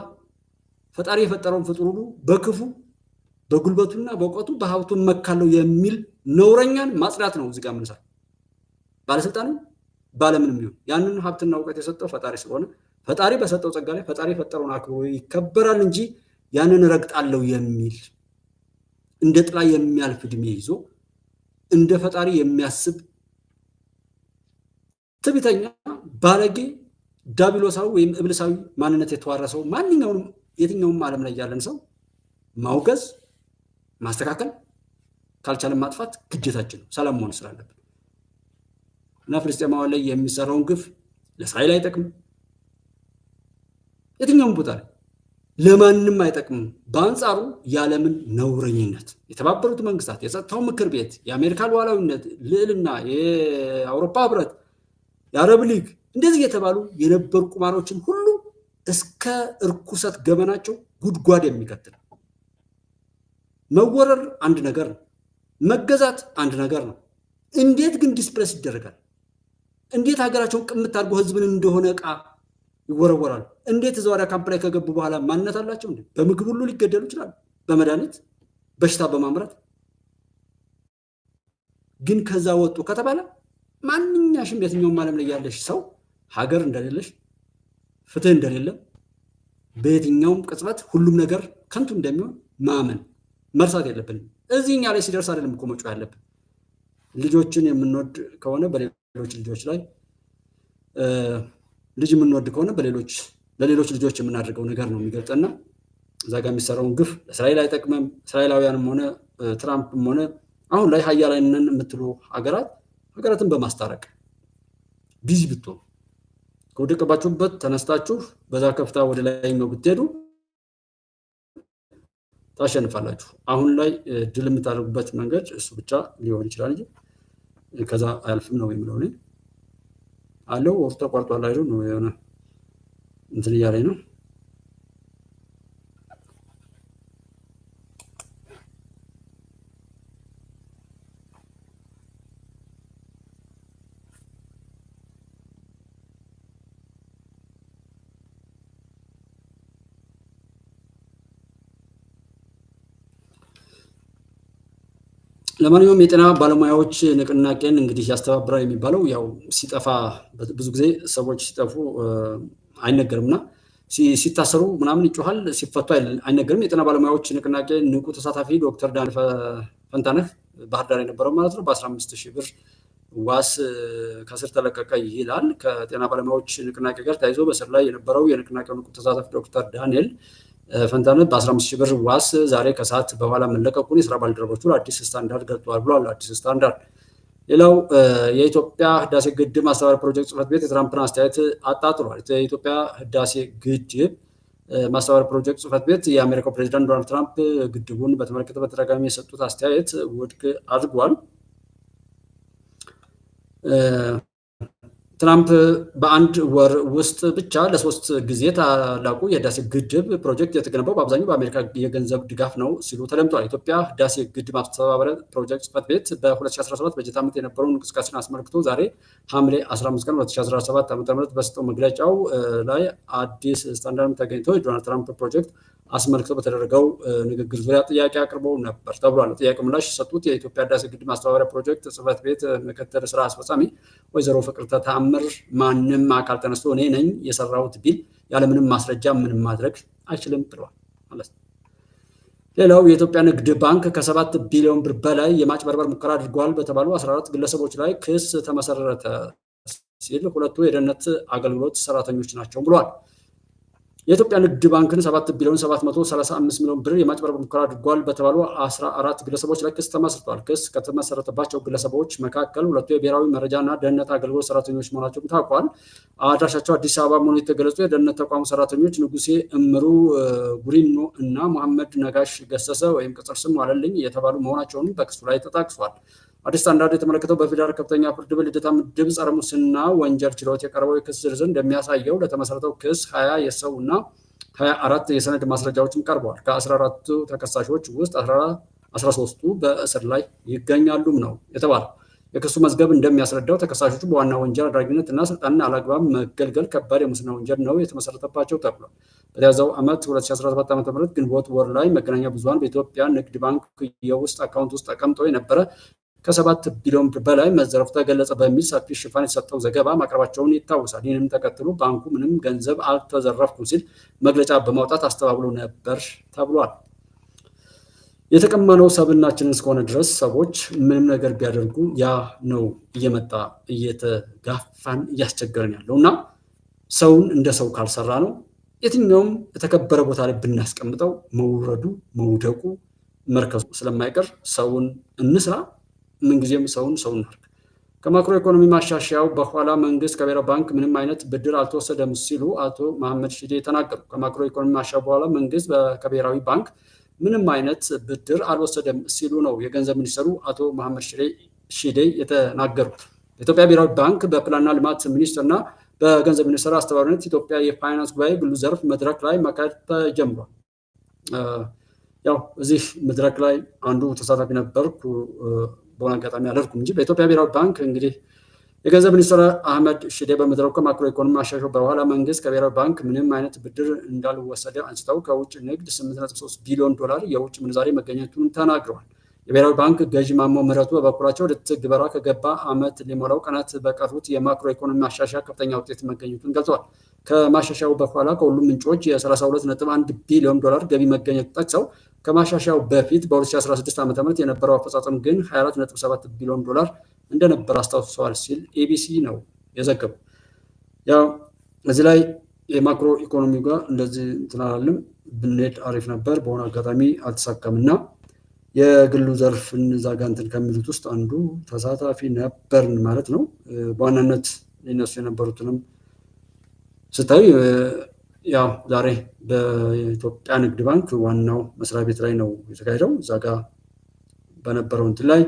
Speaker 1: ፈጣሪ የፈጠረውን ፍጡር ሁሉ በክፉ በጉልበቱና በእውቀቱ በሀብቱ መካለው የሚል ነውረኛን ማጽዳት ነው። እዚህ ጋር ምንሰራ ባለስልጣንም ባለምንም ይሁን ያንን ሀብትና እውቀት የሰጠው ፈጣሪ ስለሆነ ፈጣሪ በሰጠው ጸጋ ላይ ፈጣሪ የፈጠረውን አክብሮ ይከበራል እንጂ ያንን ረግጣለው የሚል እንደ ጥላ የሚያልፍ እድሜ ይዞ እንደ ፈጣሪ የሚያስብ ትዕቢተኛ ባለጌ ዳቢሎሳዊ ወይም እብልሳዊ ማንነት የተዋረሰው ማንኛውንም የትኛውም ዓለም ላይ ያለን ሰው ማውገዝ ማስተካከል ካልቻለን ማጥፋት ግዴታችን ነው፣ ሰላም መሆን ስላለብን እና ፍልስጤማውያን ላይ የሚሰራውን ግፍ ለእስራኤል አይጠቅም፣ የትኛውም ቦታ ላይ ለማንም አይጠቅም። በአንጻሩ የዓለምን ነውረኝነት የተባበሩት መንግስታት፣ የጸጥታው ምክር ቤት፣ የአሜሪካ ሉዓላዊነት፣ ልዕልና፣ የአውሮፓ ህብረት፣ የአረብ ሊግ እንደዚህ የተባሉ የነበሩ ቁማሮችን ሁሉ እስከ እርኩሰት ገበናቸው ጉድጓድ የሚከትል መወረር አንድ ነገር ነው፣ መገዛት አንድ ነገር ነው። እንዴት ግን ዲስፕሬስ ይደረጋል? እንዴት ሀገራቸውን ቅምት አድርጎ ህዝብን እንደሆነ ዕቃ ይወረወራሉ? እንዴት እዛው ወደ ካምፕ ላይ ከገቡ በኋላ ማንነት አላቸው እንዴ? በምግብ ሁሉ ሊገደሉ ይችላሉ፣ በመድኃኒት በሽታ በማምረት ግን ከዛ ወጡ ከተባለ ማንኛሽም የትኛውም ዓለም ላይ ያለሽ ሰው ሀገር እንደሌለሽ ፍትህ እንደሌለ በየትኛውም ቅጽበት ሁሉም ነገር ከንቱ እንደሚሆን ማመን መርሳት የለብንም። እዚህኛ ላይ ሲደርስ አይደለም እኮ መጮህ ያለብን። ልጆችን የምንወድ ከሆነ በሌሎች ልጆች ላይ ልጅ የምንወድ ከሆነ ለሌሎች ልጆች የምናደርገው ነገር ነው የሚገልጠና እዛ ጋር የሚሰራውን ግፍ ለእስራኤል አይጠቅምም። እስራኤላውያንም ሆነ ትራምፕም ሆነ አሁን ላይ ሀያላንን የምትሉ ሀገራትን በማስታረቅ ቢዚ ብትሆኑ ከወደቀባችሁበት ተነስታችሁ በዛ ከፍታ ወደ ላይኛው ብትሄዱ ታሸንፋላችሁ። አሁን ላይ ድል የምታደርጉበት መንገድ እሱ ብቻ ሊሆን ይችላል እንጂ ከዛ አያልፍም ነው የምለው እኔ። አለው ወርቶ ተቋርጧል አይደል ነው የሆነ እንትን እያለኝ ነው። ለማንኛውም የጤና ባለሙያዎች ንቅናቄን እንግዲህ ያስተባብራል የሚባለው ያው ሲጠፋ ብዙ ጊዜ ሰዎች ሲጠፉ አይነገርምና ሲታሰሩ ምናምን ይጮሃል፣ ሲፈቱ አይነገርም። የጤና ባለሙያዎች ንቅናቄ ንቁ ተሳታፊ ዶክተር ዳንኤል ፈንታነህ ባህር ዳር የነበረው ማለት ነው በ15,000 ብር ዋስ ከስር ተለቀቀ ይላል። ከጤና ባለሙያዎች ንቅናቄ ጋር ተያይዞ በስር ላይ የነበረው የንቅናቄው ንቁ ተሳታፊ ዶክተር ዳንኤል ፈንታነት በ15 ሺህ ብር ዋስ ዛሬ ከሰዓት በኋላ መለቀቁን የስራ ባልደረቦቹ ለአዲስ ስታንዳርድ ገልጸዋል ብሏል። አዲስ ስታንዳርድ ሌላው የኢትዮጵያ ህዳሴ ግድብ ማስተባበሪያ ፕሮጀክት ጽሕፈት ቤት የትራምፕን አስተያየት አጣጥሏል። የኢትዮጵያ ህዳሴ ግድብ ማስተባበሪያ ፕሮጀክት ጽሕፈት ቤት የአሜሪካው ፕሬዚዳንት ዶናልድ ትራምፕ ግድቡን በተመለከተ በተደጋጋሚ የሰጡት አስተያየት ውድቅ አድርጓል። ትራምፕ በአንድ ወር ውስጥ ብቻ ለ3 ጊዜ ታላቁ የህዳሴ ግድብ ፕሮጀክት የተገነባው በአብዛኛው በአሜሪካ የገንዘብ ድጋፍ ነው ሲሉ ተደምጠዋል። የኢትዮጵያ ህዳሴ ግድብ ማስተባበሪያ ፕሮጀክት ጽሕፈት ቤት በ2017 በጀት ዓመት የነበረውን እንቅስቃሴን አስመልክቶ ዛሬ ሐምሌ 15 ቀን 2017 ዓ.ም በሰጠው መግለጫው ላይ አዲስ ስታንዳርድ ተገኝቶ የዶናልድ ትራምፕ ፕሮጀክት አስመልክቶ በተደረገው ንግግር ዙሪያ ጥያቄ አቅርበው ነበር ተብሏል። ጥያቄ ምላሽ የሰጡት የኢትዮጵያ ህዳሴ ግድብ ማስተባበሪያ ፕሮጀክት ጽሕፈት ቤት ምክትል ስራ አስፈጻሚ ወይዘሮ ፍቅርተ ተአምር ማንም አካል ተነስቶ እኔ ነኝ የሰራሁት ቢል ያለምንም ማስረጃ ምንም ማድረግ አይችልም ብለዋል ማለት ነው። ሌላው የኢትዮጵያ ንግድ ባንክ ከ7 ቢሊዮን ብር በላይ የማጭበርበር ሙከራ አድርገዋል በተባሉ 14 ግለሰቦች ላይ ክስ ተመሰረተ ሲል ሁለቱ የደህንነት አገልግሎት ሰራተኞች ናቸው ብሏል። የኢትዮጵያ ንግድ ባንክን 7 ቢሊዮን 735 ሚሊዮን ብር የማጭበርበር ሙከራ አድርጓል በተባሉ 14 ግለሰቦች ላይ ክስ ተመስርቷል። ክስ ከተመሰረተባቸው ግለሰቦች መካከል ሁለቱ የብሔራዊ መረጃና ደህንነት አገልግሎት ሰራተኞች መሆናቸውም ታውቋል። አድራሻቸው አዲስ አበባ መሆኑ የተገለጹ የደህንነት ተቋሙ ሰራተኞች ንጉሴ እምሩ ጉሪኖ እና መሐመድ ነጋሽ ገሰሰ ወይም ቅጽል ስም ዋለልኝ የተባሉ መሆናቸውን በክሱ ላይ ተጠቅሷል። አዲስ ስታንዳርድ የተመለከተው በፌዴራል ከፍተኛ ፍርድ ቤት ልደታ ምድብ ጸረ ሙስና ወንጀል ችሎት የቀረበው የክስ ዝርዝር እንደሚያሳየው ለተመሰረተው ክስ 20 የሰው እና 24 የሰነድ ማስረጃዎችም ቀርበዋል። ከ14ቱ ተከሳሾች ውስጥ 13ቱ በእስር ላይ ይገኛሉም ነው የተባለው። የክሱ መዝገብ እንደሚያስረዳው ተከሳሾቹ በዋና ወንጀል አድራጊነት እና ስልጣንን አላግባብ መገልገል ከባድ የሙስና ወንጀል ነው የተመሰረተባቸው ተብሏል። በተያዘው ዓመት 2017 ዓ.ም ግንቦት ወር ላይ መገናኛ ብዙኃን በኢትዮጵያ ንግድ ባንክ የውስጥ አካውንት ውስጥ ተቀምጦ የነበረ ከ7 ቢሊዮን ብር በላይ መዘረፉ ተገለጸ በሚል ሰፊ ሽፋን የተሰጠው ዘገባ ማቅረባቸውን ይታወሳል። ይህንም ተከትሎ ባንኩ ምንም ገንዘብ አልተዘረፍኩም ሲል መግለጫ በማውጣት አስተባብሎ ነበር ተብሏል። የተቀማነው ሰብናችንን እስከሆነ ድረስ ሰዎች ምንም ነገር ቢያደርጉ ያ ነው እየመጣ እየተጋፋን እያስቸገረን ያለው እና ሰውን እንደ ሰው ካልሰራ ነው የትኛውም የተከበረ ቦታ ላይ ብናስቀምጠው መውረዱ መውደቁ መርከሱ ስለማይቀር ሰውን እንስራ። ምንጊዜም ሰውን እናድርግ። ከማክሮ ኢኮኖሚ ማሻሻያው በኋላ መንግስት ከብሔራዊ ባንክ ምንም አይነት ብድር አልተወሰደም ሲሉ አቶ መሐመድ ሺዴ ተናገሩ። ከማክሮ ኢኮኖሚ ማሻሻያው በኋላ መንግስት ከብሔራዊ ባንክ ምንም አይነት ብድር አልወሰደም ሲሉ ነው የገንዘብ ሚኒስትሩ አቶ መሐመድ ሺዴ የተናገሩት። የኢትዮጵያ ብሔራዊ ባንክ በፕላንና ልማት ሚኒስቴርና በገንዘብ ሚኒስቴር አስተባባሪነት ኢትዮጵያ የፋይናንስ ጉባኤ ግሉ ዘርፍ መድረክ ላይ ማካሄድ ተጀምሯል። ያው እዚህ መድረክ ላይ አንዱ ተሳታፊ ነበርኩ። በሆነ አጋጣሚ አልሄድኩም እንጂ በኢትዮጵያ ብሔራዊ ባንክ እንግዲህ የገንዘብ ሚኒስትር አህመድ ሺዴ በመድረኩ ከማክሮ ኢኮኖሚ ማሻሻያው በኋላ መንግስት ከብሔራዊ ባንክ ምንም አይነት ብድር እንዳልወሰደ አንስተው ከውጭ ንግድ 8.3 ቢሊዮን ዶላር የውጭ ምንዛሬ መገኘቱን ተናግረዋል። የብሔራዊ ባንክ ገዢ ማሞ ምህረቱ በበኩላቸው ወደ ትግበራ ከገባ ዓመት ሊሞላው ቀናት በቀሩት የማክሮ ኢኮኖሚ ማሻሻያ ከፍተኛ ውጤት መገኘቱን ገልጸዋል። ከማሻሻያው በኋላ ከሁሉም ምንጮች የ32.1 ቢሊዮን ዶላር ገቢ መገኘቱ ጠቅሰው ከማሻሻያው በፊት በ2016 ዓ.ም የነበረው አፈጻጸም ግን 24.7 ቢሊዮን ዶላር እንደነበር አስታውሰዋል ሲል ኤቢሲ ነው የዘገበው። ያው እዚህ ላይ የማክሮ ኢኮኖሚ ጋር እንደዚህ እንትናላለም ብንሄድ አሪፍ ነበር። በሆነ አጋጣሚ አልተሳካምና የግሉ ዘርፍን ዛጋ እንትን ከሚሉት ውስጥ አንዱ ተሳታፊ ነበርን ማለት ነው። በዋናነት ሊነሱ የነበሩትንም ስታዩ ያው ዛሬ በኢትዮጵያ ንግድ ባንክ ዋናው መስሪያ ቤት ላይ ነው የተካሄደው። እዛ ጋር በነበረው እንትን ላይ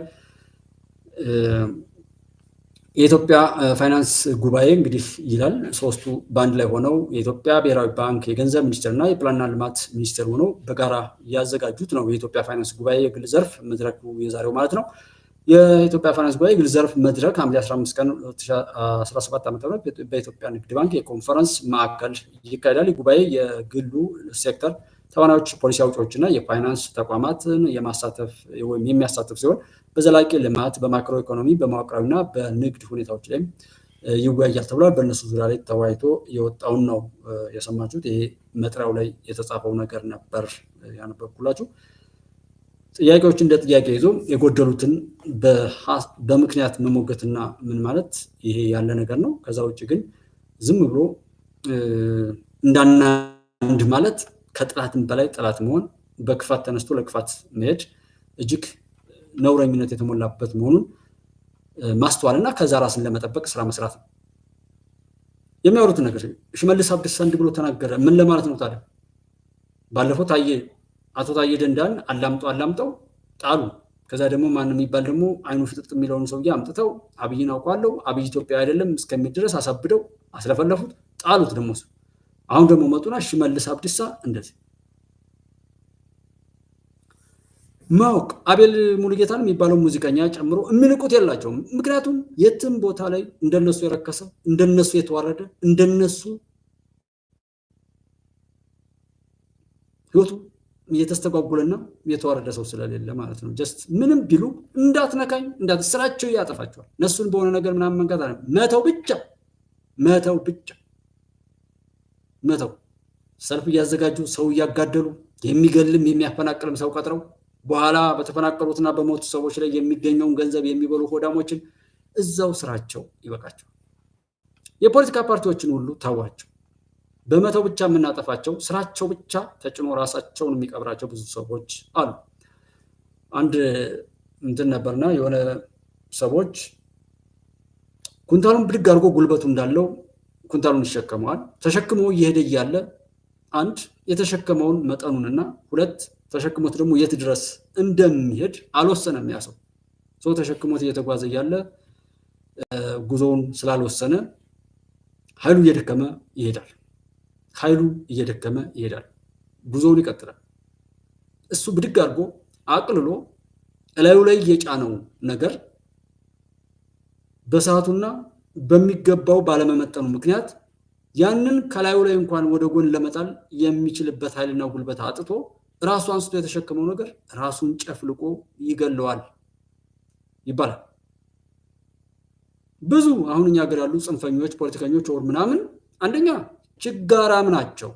Speaker 1: የኢትዮጵያ ፋይናንስ ጉባኤ እንግዲህ ይላል ሶስቱ በአንድ ላይ ሆነው የኢትዮጵያ ብሔራዊ ባንክ፣ የገንዘብ ሚኒስቴር እና የፕላንና ልማት ሚኒስቴር ሆነው በጋራ ያዘጋጁት ነው የኢትዮጵያ ፋይናንስ ጉባኤ የግል ዘርፍ መድረኩ የዛሬው ማለት ነው። የኢትዮጵያ ፋይናንስ ጉባኤ የግል ዘርፍ መድረክ ሐምሌ 15 ቀን 2017 ዓ.ም በኢትዮጵያ ንግድ ባንክ የኮንፈረንስ ማዕከል ይካሄዳል። ጉባኤ የግሉ ሴክተር ተዋናዮች፣ ፖሊሲ አውጪዎችና የፋይናንስ ተቋማትን የሚያሳትፍ ሲሆን በዘላቂ ልማት፣ በማክሮ ኢኮኖሚ፣ በመዋቅራዊና በንግድ ሁኔታዎች ላይም ይወያያል ተብሏል። በእነሱ ዙሪያ ላይ ተወያይቶ የወጣውን ነው የሰማችሁት። ይሄ መጥሪያው ላይ የተጻፈው ነገር ነበር ያነበብኩላችሁ። ጥያቄዎች እንደ ጥያቄ ይዞ የጎደሉትን በምክንያት መሞገትና ምን ማለት ይሄ ያለ ነገር ነው። ከዛ ውጭ ግን ዝም ብሎ እንዳናንድ ማለት ከጥላትም በላይ ጥላት መሆን በክፋት ተነስቶ ለክፋት መሄድ እጅግ ነውረኝነት የተሞላበት መሆኑን ማስተዋልና ከዛ ራስን ለመጠበቅ ስራ መስራት ነው። የሚያወሩት ነገር ሽመልስ አብዲሳ እንዲህ ብሎ ተናገረ ምን ለማለት ነው ታዲያ? ባለፈው አቶ ታዬ ደንዳን አላምጠው ጣሉ። ከዛ ደግሞ ማን የሚባል ደግሞ አይኑ ፍጥጥ የሚለውን ሰውዬ አምጥተው አብይን አውቀዋለሁ አብይ ኢትዮጵያ አይደለም እስከሚል ድረስ አሳብደው አስለፈለፉት፣ ጣሉት። ደግሞ አሁን ደግሞ መጡና ሽመልስ አብዲሳ እንደዚህ ማወቅ አቤል ሙሉጌታን የሚባለው ሙዚቀኛ ጨምሮ የሚንቁት የላቸውም። ምክንያቱም የትም ቦታ ላይ እንደነሱ የረከሰ እንደነሱ የተዋረደ እንደነሱ ህይወቱ የተስተጓጉለና የተዋረደ ሰው ስለሌለ ማለት ነው። ጀስት ምንም ቢሉ እንዳትነካኝ ስራቸው ያጠፋቸዋል። እነሱን በሆነ ነገር ምናምን መንካት አለ መተው ብቻ ሰልፍ እያዘጋጁ ሰው እያጋደሉ የሚገልም የሚያፈናቅልም ሰው ቀጥረው በኋላ በተፈናቀሉትና በሞቱ ሰዎች ላይ የሚገኘውን ገንዘብ የሚበሉ ሆዳሞችን እዛው ስራቸው ይበቃቸው። የፖለቲካ ፓርቲዎችን ሁሉ ተዋቸው። በመተው ብቻ የምናጠፋቸው ስራቸው ብቻ ተጭኖ ራሳቸውን የሚቀብራቸው ብዙ ሰዎች አሉ። አንድ እንትን ነበርና የሆነ ሰዎች ኩንታሉን ብድግ አድርጎ ጉልበቱ እንዳለው ኩንታሉን ይሸከመዋል። ተሸክሞ እየሄደ እያለ አንድ የተሸከመውን መጠኑንና ሁለት ተሸክሞት ደግሞ የት ድረስ እንደሚሄድ አልወሰነም። ያ ሰው ተሸክሞት እየተጓዘ እያለ ጉዞውን ስላልወሰነ ኃይሉ እየደከመ ይሄዳል። ጉዞውን ይቀጥላል። እሱ ብድግ አድርጎ አቅልሎ እላዩ ላይ የጫነው ነገር በሰዓቱና በሚገባው ባለመመጠኑ ምክንያት ያንን ከላዩ ላይ እንኳን ወደ ጎን ለመጣል የሚችልበት ኃይልና ጉልበት አጥቶ ራሱ አንስቶ የተሸከመው ነገር ራሱን ጨፍልቆ ይገለዋል ይባላል። ብዙ አሁን እኛ ሀገር ያሉ ጽንፈኞች ፖለቲከኞች ወር ምናምን አንደኛ ችጋራም ናቸው።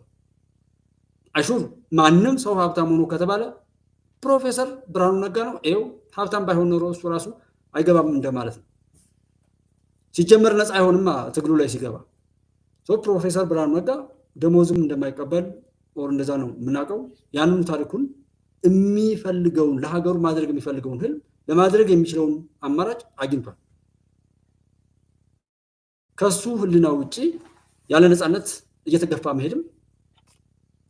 Speaker 1: አሹር ማንም ሰው ሀብታም ሆኖ ከተባለ ፕሮፌሰር ብርሃኑ ነጋ ነው። ይኸው ሀብታም ባይሆን ኖሮ እሱ ራሱ አይገባም እንደማለት ነው። ሲጀመር ነፃ አይሆንማ ትግሉ ላይ ሲገባ። ፕሮፌሰር ብርሃኑ ነጋ ደሞዝም እንደማይቀበል ኦር እንደዛ ነው የምናውቀው። ያንን ታሪኩን የሚፈልገውን ለሀገሩ ማድረግ የሚፈልገውን ህልም ለማድረግ የሚችለውን አማራጭ አግኝቷል። ከሱ ህልና ውጪ ያለ ነፃነት እየተገፋ መሄድም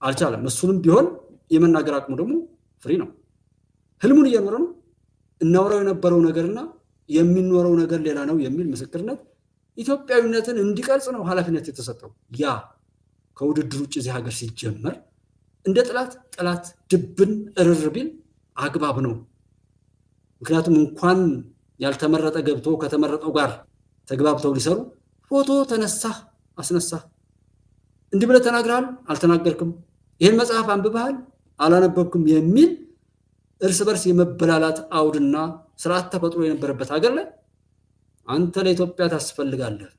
Speaker 1: አልቻለም። እሱንም ቢሆን የመናገር አቅሙ ደግሞ ፍሪ ነው። ህልሙን እየኖረ ነው። እናወራው የነበረው ነገርና የሚኖረው ነገር ሌላ ነው የሚል ምስክርነት ኢትዮጵያዊነትን እንዲቀርጽ ነው ኃላፊነት የተሰጠው። ያ ከውድድር ውጭ እዚህ ሀገር ሲጀመር እንደ ጠላት ድብን እርር ቢል አግባብ ነው። ምክንያቱም እንኳን ያልተመረጠ ገብቶ ከተመረጠው ጋር ተግባብተው ሊሰሩ ፎቶ ተነሳህ አስነሳህ እንዲህ ብለህ ተናግረሃል አልተናገርክም፣ ይህን መጽሐፍ አንብበሃል አላነበብክም የሚል እርስ በርስ የመበላላት አውድና ስርዓት ተፈጥሮ የነበረበት ሀገር ላይ አንተ ለኢትዮጵያ ታስፈልጋለህ።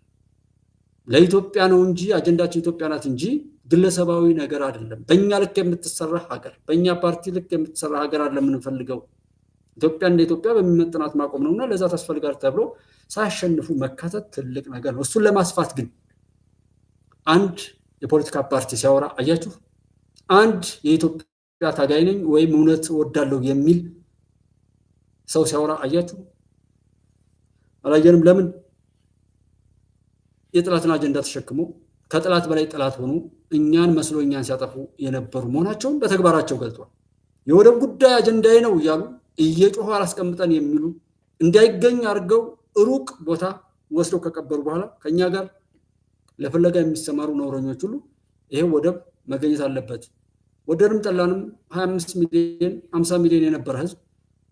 Speaker 1: ለኢትዮጵያ ነው እንጂ አጀንዳችን ኢትዮጵያ ናት እንጂ ግለሰባዊ ነገር አይደለም። በእኛ ልክ የምትሰራ ሀገር፣ በእኛ ፓርቲ ልክ የምትሰራ ሀገር አይደለም የምንፈልገው። ኢትዮጵያ እንደ ኢትዮጵያ በሚመጥናት ማቆም ነውና ለዛ ታስፈልጋል ተብሎ ሳያሸንፉ መካተት ትልቅ ነገር ነው። እሱን ለማስፋት ግን አንድ የፖለቲካ ፓርቲ ሲያወራ አያችሁ፣ አንድ የኢትዮጵያ ታጋይ ነኝ ወይም እውነት እወዳለሁ የሚል ሰው ሲያወራ አያችሁ አላየንም? ለምን? የጥላትን አጀንዳ ተሸክሞ ከጥላት በላይ ጥላት ሆኖ እኛን መስሎ እኛን ሲያጠፉ የነበሩ መሆናቸውን በተግባራቸው ገልጧል። የወደብ ጉዳይ አጀንዳዬ ነው እያሉ እየጮሁ አላስቀምጠን የሚሉ እንዳይገኝ አድርገው ሩቅ ቦታ ወስደው ከቀበሩ በኋላ ከኛ ጋር ለፍለጋ የሚሰማሩ ነውረኞች ሁሉ ይሄ ወደብ መገኘት አለበት፣ ወደድም ጠላንም 25 ሚሊዮን 50 ሚሊዮን የነበረ ህዝብ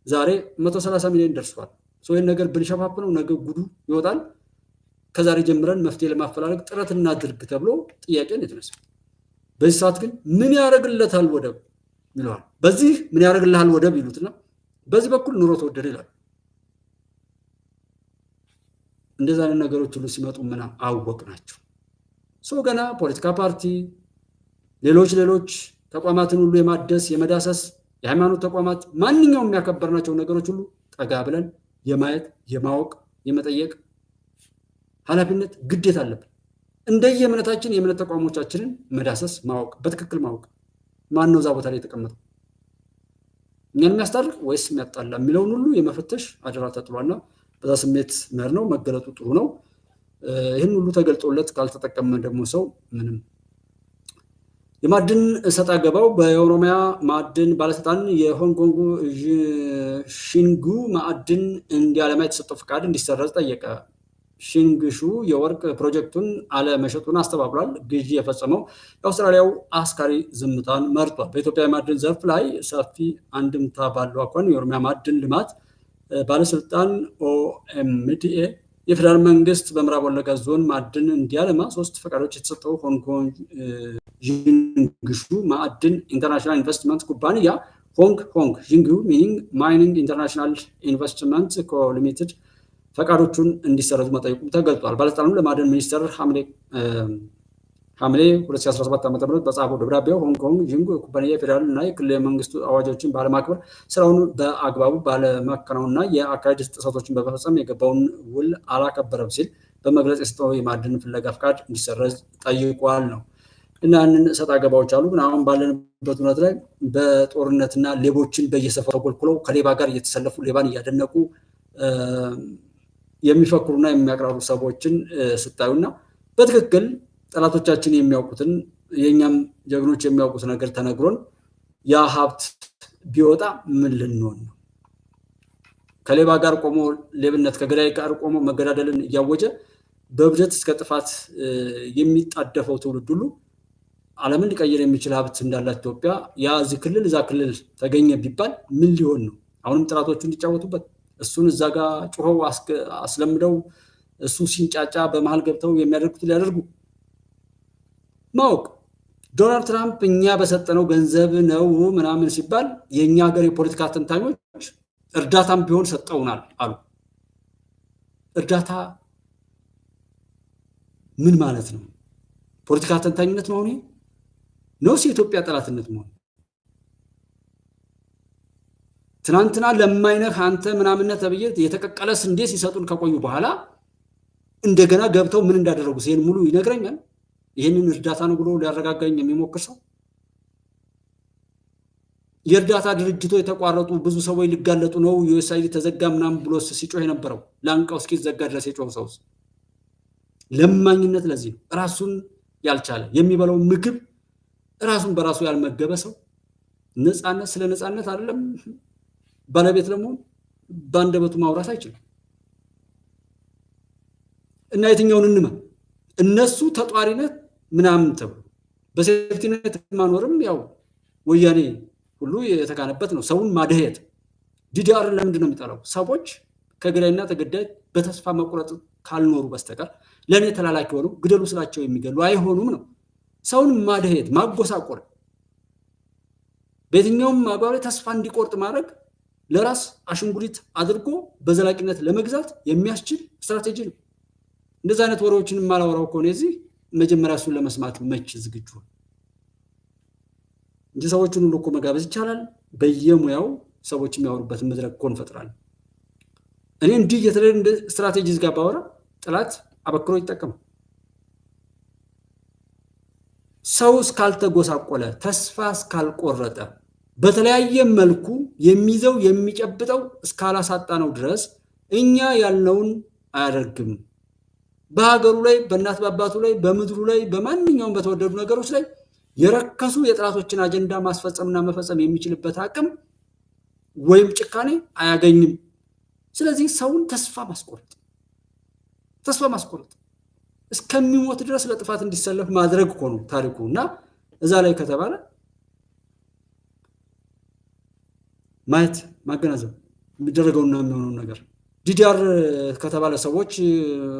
Speaker 1: ዛሬ 130 ሚሊዮን ደርሷል። ይህን ነገር ብንሸፋፍነው ነገ ጉዱ ይወጣል። ከዛሬ ጀምረን መፍትሄ ለማፈላለግ ጥረት እናድርግ ተብሎ ጥያቄ ነው የተነሳው። በዚህ ሰዓት ግን ምን ያደርግለታል ወደብ ይለዋል። በዚህ ምን ያደርግልሃል ወደብ ይሉትና በዚህ በኩል ኑሮ ተወደደ ይላል። እንደዛ አይነት ነገሮች ሁሉ ሲመጡ ምን አወቅ ናቸው። ገና ፖለቲካ ፓርቲ ሌሎች ተቋማትን ሁሉ የማደስ የመዳሰስ የሃይማኖት ተቋማት ማንኛውም የሚያከበርናቸው ነገሮች ሁሉ ጠጋ ብለን የማየት የማወቅ የመጠየቅ ኃላፊነት ግዴታ አለብን። እንደየእምነታችን የእምነት ተቋሞቻችንን መዳሰስ ማወቅ በትክክል ማወቅ ማን ነው እዛ ቦታ ላይ የተቀመጠው እኛን የሚያስታርቅ ወይስ የሚያጣላ የሚለውን ሁሉ የመፈተሽ አደራ ተጥሏልና በዛ ስሜት መር ነው መገለጡ ጥሩ ነው። ይህን ሁሉ ተገልጦለት ካልተጠቀመ ደግሞ ሰው ምንም የማዕድን እሰጥ አገባው በኦሮሚያ ማዕድን ባለስልጣን የሆንግ ኮንጉ ሺንጉ ማዕድን እንዲያለማ የተሰጠው ፍቃድ እንዲሰረዝ ጠየቀ። ሺንግሹ የወርቅ ፕሮጀክቱን አለመሸጡን አስተባብሏል። ግዢ የፈጸመው የአውስትራሊያው አስካሪ ዝምታን መርጧል። በኢትዮጵያ የማዕድን ዘርፍ ላይ ሰፊ አንድምታ ባለው አኳን የኦሮሚያ ማዕድን ልማት ባለስልጣን ኦኤምዲኤ የፌዴራል መንግስት በምዕራብ ወለጋ ዞን ማዕድን እንዲያለማ 3 ፈቃዶች የተሰጠው ሆንግ ኮንግ ሺንግሹ ማዕድን ኢንተርናሽናል ኢንቨስትመንት ኩባንያ ሆንግ ኮንግ ሺንግሹ ማይኒንግ ኢንተርናሽናል ኢንቨስትመንት ኮ ሊሚትድ ፈቃዶቹን እንዲሰረዙ መጠየቁ ተገልጧል። ባለስልጣኑ ለማዕድን ሚኒስቴር ሐምሌ 2017 ዓ.ም በጻፈው ደብዳቤው ሆንግ ኮንግ ሺንግሹ ኩባንያ የፌዴራል እና የክልል የመንግስቱ አዋጆችን ባለማክበር ስራውን በአግባቡ ባለማከናወንና የአካሄድ ጥሰቶችን በመፈጸም የገባውን ውል አላከበረም ሲል በመግለጽ የሰጠው የማዕድን ፍለጋ ፍቃድ እንዲሰረዝ ጠይቋል ነው። እና ያንን እሰጥ አገባዎች አሉ። ግን አሁን ባለንበት እውነት ላይ በጦርነትና ሌቦችን በየሰፈሩ ጎልኩለው ከሌባ ጋር እየተሰለፉ ሌባን እያደነቁ የሚፈክሩና የሚያቅራሩ ሰዎችን ስታዩና በትክክል ጠላቶቻችን የሚያውቁትን የኛም ጀግኖች የሚያውቁት ነገር ተነግሮን ያ ሀብት ቢወጣ ምን ልንሆን ነው? ከሌባ ጋር ቆሞ ሌብነት ከገዳይ ጋር ቆሞ መገዳደልን እያወጀ በብጀት እስከ ጥፋት የሚጣደፈው ትውልድ ሁሉ ዓለምን ሊቀይር የሚችል ሀብት እንዳላት ኢትዮጵያ ያ እዚህ ክልል እዛ ክልል ተገኘ ቢባል ምን ሊሆን ነው? አሁንም ጠላቶቹ እንዲጫወቱበት እሱን እዛ ጋር ጩኸው አስለምደው እሱ ሲንጫጫ በመሃል ገብተው የሚያደርጉት ሊያደርጉ ማወቅ። ዶናልድ ትራምፕ እኛ በሰጠነው ገንዘብ ነው ምናምን ሲባል የእኛ ሀገር የፖለቲካ ተንታኞች እርዳታም ቢሆን ሰጠውናል አሉ። እርዳታ ምን ማለት ነው? ፖለቲካ ተንታኝነት መሆኑ ነውስ የኢትዮጵያ ጠላትነት መሆኑ? ትናንትና ለማይነህ አንተ ምናምነት ተብዬ የተቀቀለ ስንዴ ሲሰጡን ከቆዩ በኋላ እንደገና ገብተው ምን እንዳደረጉ ሲሄን ሙሉ ይነግረኛል። ይህንን እርዳታ ነው ብሎ ሊያረጋጋኝ የሚሞክር ሰው የእርዳታ ድርጅቶች የተቋረጡ ብዙ ሰዎች ሊጋለጡ ነው ዩኤስአይዲ ተዘጋ ምናምን ብሎ ሲጮህ የነበረው ላንቃው እስኪዘጋ ድረስ የጮህ ሰው ለማኝነት ለዚህ ነው። ራሱን ያልቻለ የሚበላው ምግብ ራሱን በራሱ ያልመገበ ሰው ነፃነት ስለ ነፃነት አይደለም ባለቤት ለመሆን በአንደበቱ ማውራት አይችልም። እና የትኛውን እንመን? እነሱ ተጧሪነት ምናምን ተብሎ በሴፍቲነት ማኖርም ያው ወያኔ ሁሉ የተካነበት ነው። ሰውን ማደየት ዲዲአር ለምንድን ነው የሚጠላው? ሰዎች ከገዳይና ተገዳይ በተስፋ መቁረጥ ካልኖሩ በስተቀር ለእኔ ተላላኪ ሆነው ግደሉ ስላቸው የሚገሉ አይሆኑም ነው። ሰውን ማደየት ማጎሳቆር፣ በየትኛውም አግባብ ላይ ተስፋ እንዲቆርጥ ማድረግ ለራስ አሽንጉሊት አድርጎ በዘላቂነት ለመግዛት የሚያስችል ስትራቴጂ ነው። እንደዚህ አይነት ወሬዎችን የማላወራው ከሆነ እዚህ መጀመሪያ እሱን ለመስማት መች ዝግጁ እንጂ ሰዎችን ሁሉ እኮ መጋበዝ ይቻላል። በየሙያው ሰዎች የሚያወሩበት መድረክ እኮ እንፈጥራለን። እኔ እንዲህ የተለየ እንደ ስትራቴጂ ጋር ባወራ ጠላት አበክሮ ይጠቀማል። ሰው እስካልተጎሳቆለ ተስፋ እስካልቆረጠ በተለያየ መልኩ የሚይዘው የሚጨብጠው እስካላሳጣ ነው ድረስ እኛ ያልነውን አያደርግም። በሀገሩ ላይ በእናት በአባቱ ላይ በምድሩ ላይ በማንኛውም በተወደዱ ነገሮች ላይ የረከሱ የጥላቶችን አጀንዳ ማስፈጸምና መፈጸም የሚችልበት አቅም ወይም ጭካኔ አያገኝም። ስለዚህ ሰውን ተስፋ ማስቆረጥ እስከሚሞት ድረስ ለጥፋት እንዲሰለፍ ማድረግ እኮ ነው ታሪኩ። እና እዛ ላይ ከተባለ ማየት ማገናዘብ የሚደረገውና የሚሆነውን ነገር ዲዲአር ከተባለ ሰዎች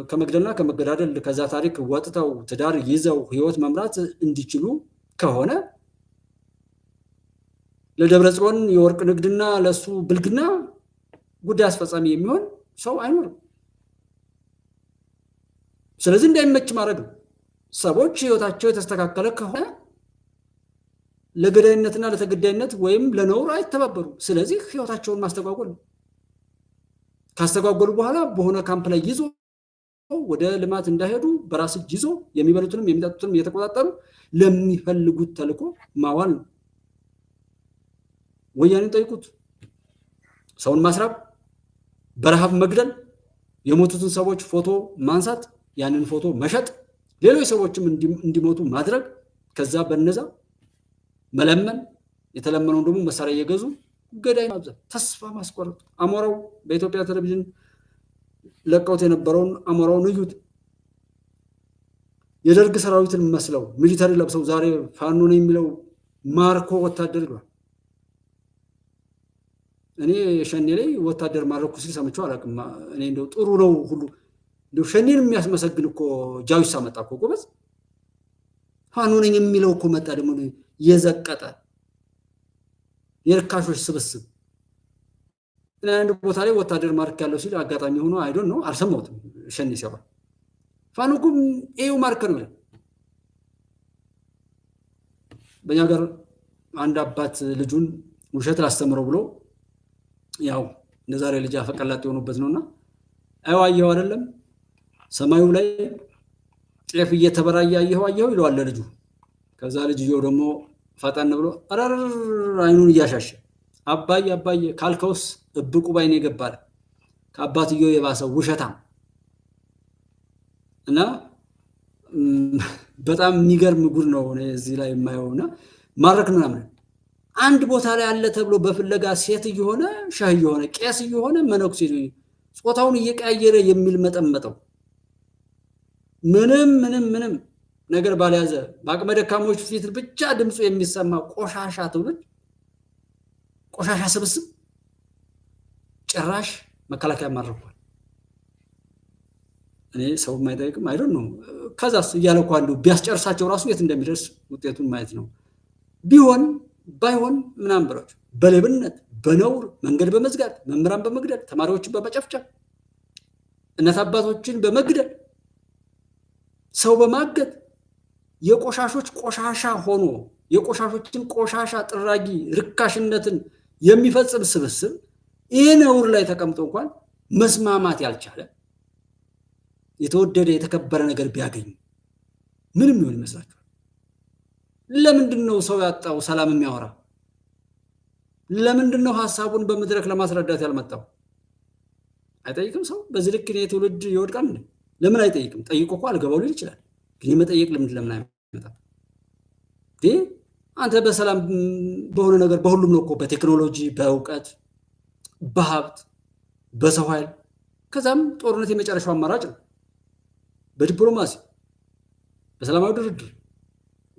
Speaker 1: ከመግደልና ከመገዳደል ከዛ ታሪክ ወጥተው ትዳር ይዘው ህይወት መምራት እንዲችሉ ከሆነ ለደብረጽዮን የወርቅ ንግድና ለሱ ብልግና ጉዳይ አስፈጻሚ የሚሆን ሰው አይኖርም። ስለዚህ እንዳይመች ማድረግ ነው። ሰዎች ህይወታቸው የተስተካከለ ከሆነ ለገዳይነትና ለተገዳይነት ወይም ለነውር አይተባበሩም። ስለዚህ ህይወታቸውን ማስተጓጎል ነው። ካስተጓጎሉ በኋላ በሆነ ካምፕ ላይ ይዞ ወደ ልማት እንዳይሄዱ በራስ እጅ ይዞ የሚበሉትንም የሚጠጡትንም እየተቆጣጠሩ ለሚፈልጉት ተልዕኮ ማዋል ነው። ወያኔን ጠይቁት። ሰውን ማስራብ፣ በረሃብ መግደል፣ የሞቱትን ሰዎች ፎቶ ማንሳት፣ ያንን ፎቶ መሸጥ፣ ሌሎች ሰዎችም እንዲሞቱ ማድረግ፣ ከዛ በነዛ መለመን፣ የተለመነውን ደግሞ መሳሪያ እየገዙ ገዳይ ማብዛት፣ ተስፋ ማስቆረጥ። አሞራው በኢትዮጵያ ቴሌቪዥን ለቀውት የነበረውን አሞራውን እዩት። የደርግ ሰራዊትን መስለው ሚሊታሪ ለብሰው ዛሬ ፋኖ ነው የሚለው ማርኮ ወታደር ይሏል። እኔ ሸኔ ላይ ወታደር ማረኩ ሲል ሰምቼው አላውቅም። እኔ እንደው ጥሩ ነው ሁሉ እንደው ሸኔን የሚያስመሰግን እኮ ጃዊሳ መጣ እኮ ጎበዝ። ፋኖ ነኝ የሚለው እኮ መጣ ደግሞ የዘቀጠ የርካሾች ስብስብ። አንድ ቦታ ላይ ወታደር ማርክ ያለው ሲል አጋጣሚ ሆኖ አይዶን ነው አልሰማሁትም። ሸኔ ሲያወራ ፋኖ እኮ ኤው ማርክ ነው። በእኛ ጋር አንድ አባት ልጁን ውሸት ላስተምረው ብሎ ያው ለዛሬ ልጅ አፈቀላጥ የሆኑበት ነውና አየው አይደለም ሰማዩ ላይ ጤፍ እየተበራየ አየው ይለዋል ለልጁ። ከዛ ልጅየው ደግሞ ፈጣን ብሎ አራር አይኑን እያሻሸ አባዬ ካልከውስ እብቁ ባይኔ ገባለ ከአባትየው የባሰው ውሸታም እና በጣም የሚገርም ጉድ ነው እዚህ ላይ የማየውና ማረክ ነው ምናምን አንድ ቦታ ላይ አለ ተብሎ በፍለጋ ሴት እየሆነ ሻህ እየሆነ ቄስ እየሆነ መነኩሴ ጾታውን እየቀያየረ የሚል መጠመጠው ምንም ነገር ባልያዘ በአቅመ ደካሞች ፊት ብቻ ድምፁ የሚሰማ ቆሻሻ ትውልድ፣ ቆሻሻ ስብስብ ጭራሽ መከላከያ ማድረጓል። እኔ ሰው ማይጠይቅም አይደል ነው። ከዛስ እያለኩ አንዱ ቢያስጨርሳቸው ራሱ የት እንደሚደርስ ውጤቱን ማየት ነው። ቢሆን ባይሆን ምናምን ብሏቸው በሌብነት በነውር መንገድ በመዝጋት መምህራን በመግደል ተማሪዎችን በመጨፍጨፍ እናት አባቶችን በመግደል ሰው በማገት የቆሻሾች ቆሻሻ ሆኖ የቆሻሾችን ቆሻሻ ጥራጊ ርካሽነትን የሚፈጽም ስብስብ ይህ ነውር ላይ ተቀምጦ እንኳን መስማማት ያልቻለ የተወደደ የተከበረ ነገር ቢያገኝ ምንም ይሆን ይመስላችኋል? ለምንድን ነው ሰው ያጣው ሰላም የሚያወራ? ለምንድን ነው ሐሳቡን በመድረክ ለማስረዳት ያልመጣው? አይጠይቅም ሰው በዚህ ልክ ነው ትውልድ ይወድቃል እንዴ? ለምን አይጠይቅም? ጠይቆ እኮ አልገባው ሊል ይችላል። ግን መጠየቅ ለምን አይመጣም? አንተ በሰላም በሆነ ነገር በሁሉም ነው እኮ በቴክኖሎጂ በእውቀት በሀብት በሰው ኃይል ከዛም ጦርነት የመጨረሻው አማራጭ ነው። በዲፕሎማሲ በሰላማዊ ድርድር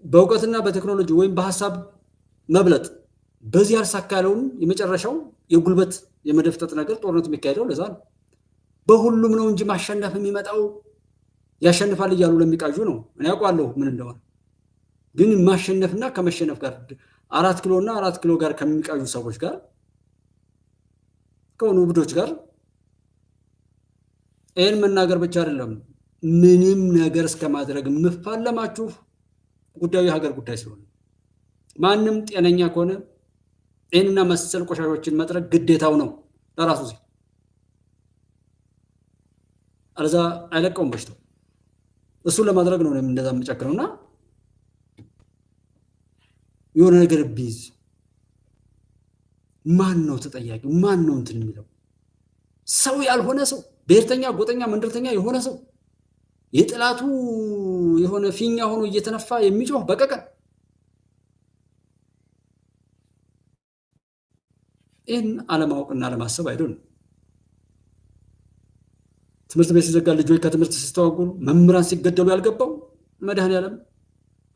Speaker 1: በእውቀትና በቴክኖሎጂ ወይም በሐሳብ መብለጥ በዚህ ያልሳካ ያለውን የመጨረሻው የጉልበት የመደፍጠጥ ነገር ጦርነት የሚካሄደው ለዛ ነው። በሁሉም ነው እንጂ ማሸነፍ የሚመጣው ያሸንፋል እያሉ ለሚቃዡ ነው። እኔ አውቃለሁ ምን እንደሆነ። ግን ማሸነፍና ከመሸነፍ ጋር 4 ኪሎ እና 4 ኪሎ ጋር ከሚቃዡ ሰዎች ጋር ከሆኑ ውብዶች ጋር ይህን መናገር ብቻ አይደለም ምንም ነገር እስከማድረግ የምፋለማችሁ ጉዳዩ የሀገር ጉዳይ ስለሆነ ማንም ጤነኛ ከሆነ ይህንና መሰል ቆሻሾችን መጥረግ ግዴታው ነው ለራሱ ሲል አለዛ አይለቀውም በሽታው። እሱን ለማድረግ ነው እንደዛ የምጨክረውና የሆነ ነገር ቢይዝ ማን ነው ተጠያቂ? ማን ነው እንትን የሚለው? ሰው ያልሆነ ሰው ብሔርተኛ፣ ጎጠኛ፣ መንደርተኛ የሆነ ሰው የጥላቱ የሆነ ፊኛ ሆኖ እየተነፋ የሚጮህ በቀቀን ይህን አለማወቅና አለማሰብ አይደለም። ትምህርት ቤት ሲዘጋ ልጆች ከትምህርት ሲስተዋጉሉ መምህራን ሲገደሉ ያልገባው መድኃኔዓለም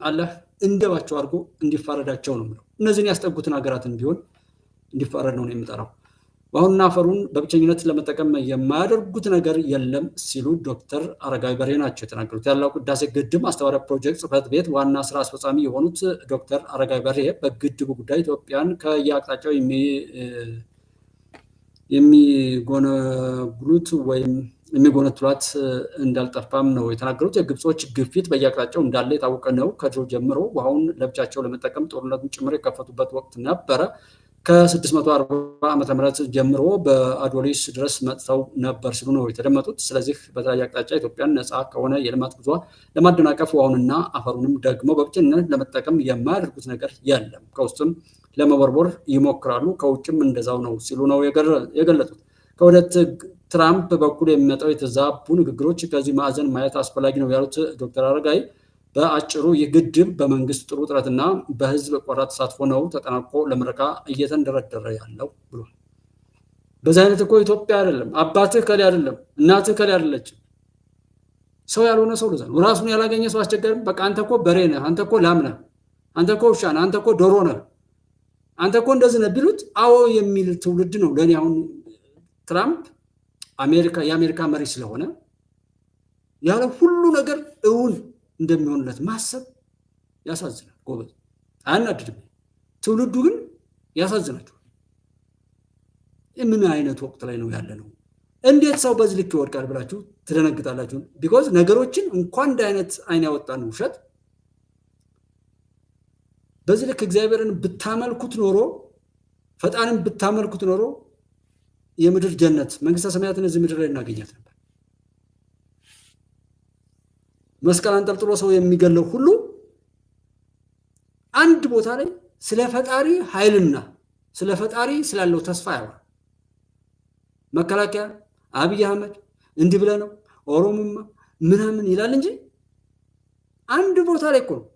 Speaker 1: አላህ እንደባቸው አድርጎ እንዲፋረዳቸው ነው የምለው። እነዚህን ያስጠጉትን ሀገራትን ቢሆን እንዲፋረድ ነው የምጠራው። በአሁኑና አፈሩን በብቸኝነት ለመጠቀም የማያደርጉት ነገር የለም ሲሉ ዶክተር አረጋዊ በርሄ ናቸው የተናገሩት። ታላቁ ህዳሴ ግድብ ማስተባበሪያ ፕሮጀክት ጽሕፈት ቤት ዋና ስራ አስፈጻሚ የሆኑት ዶክተር አረጋዊ በርሄ በግድቡ ጉዳይ ኢትዮጵያን ከየአቅጣጫው የሚጎነጉሉት ወይም የሚጎነትሏት እንዳልጠፋም ነው የተናገሩት። የግብጾች ግፊት በየአቅጣጫው እንዳለ የታወቀ ነው። ከድሮ ጀምሮ ውሃውን ለብቻቸው ለመጠቀም ጦርነቱን ጭምር የከፈቱበት ወቅት ነበረ። ከ640 ዓመተ ምህረት ጀምሮ በአዶሊስ ድረስ መጥተው ነበር ሲሉ ነው የተደመጡት። ስለዚህ በተለያየ አቅጣጫ ኢትዮጵያን ነፃ ከሆነ የልማት ጉዟ ለማደናቀፍ ውሃውንና አፈሩንም ደግሞ በብቸኝነት ለመጠቀም የማያደርጉት ነገር የለም። ከውስጥም ለመቦርቦር ይሞክራሉ፣ ከውጭም እንደዛው ነው ሲሉ ነው የገለጹት። ከወደ ትራምፕ በኩል የሚመጣው የተዛቡ ንግግሮች ከዚህ ማዕዘን ማየት አስፈላጊ ነው ያሉት ዶክተር አረጋይ በአጭሩ ይህ ግድብ በመንግስት ጥሩ ጥረትና በህዝብ ቆራጥ ተሳትፎ ነው ተጠናቆ ለምረቃ እየተንደረደረ ያለው ብሏል። በዚህ አይነት እኮ ኢትዮጵያ አይደለም፣ አባትህ ከላይ አይደለም፣ እናትህ ከላይ አይደለችም። ሰው ያልሆነ ሰው ለዛ ነው ራሱን ያላገኘ ሰው አስቸጋሪ። በቃ አንተ እኮ በሬ ነህ፣ አንተ እኮ ላም ነህ፣ አንተ እኮ ውሻ ነህ፣ አንተ እኮ ዶሮ ነህ፣ አንተ እኮ እንደዚህ ነህ ቢሉት አዎ የሚል ትውልድ ነው። ለእኔ አሁን ትራምፕ የአሜሪካ መሪ ስለሆነ ያለ ሁሉ ነገር እውን እንደሚሆንለት ማሰብ ያሳዝናል። ጎበዝ አያናድድም። ትውልዱ ግን ያሳዝናቸዋል። ምን አይነት ወቅት ላይ ነው ያለ ነው? እንዴት ሰው በዚህ ልክ ይወድቃል ብላችሁ ትደነግጣላችሁ። ቢኮዝ ነገሮችን እንኳን እንደ አይነት አይን ያወጣን ውሸት በዚህ ልክ እግዚአብሔርን ብታመልኩት ኖሮ ፈጣንን ብታመልኩት ኖሮ የምድር ጀነት መንግስተ ሰማያትን እዚህ ምድር ላይ እናገኛት ነበር። መስቀል አንጠልጥሎ ሰው የሚገለው ሁሉ አንድ ቦታ ላይ ስለ ፈጣሪ ኃይልና ስለ ፈጣሪ ስላለው ተስፋ ያወራል። መከላከያ አብይ አህመድ እንዲህ ብለህ ነው ኦሮሞማ ምናምን ይላል እንጂ አንድ ቦታ ላይ እኮ ነው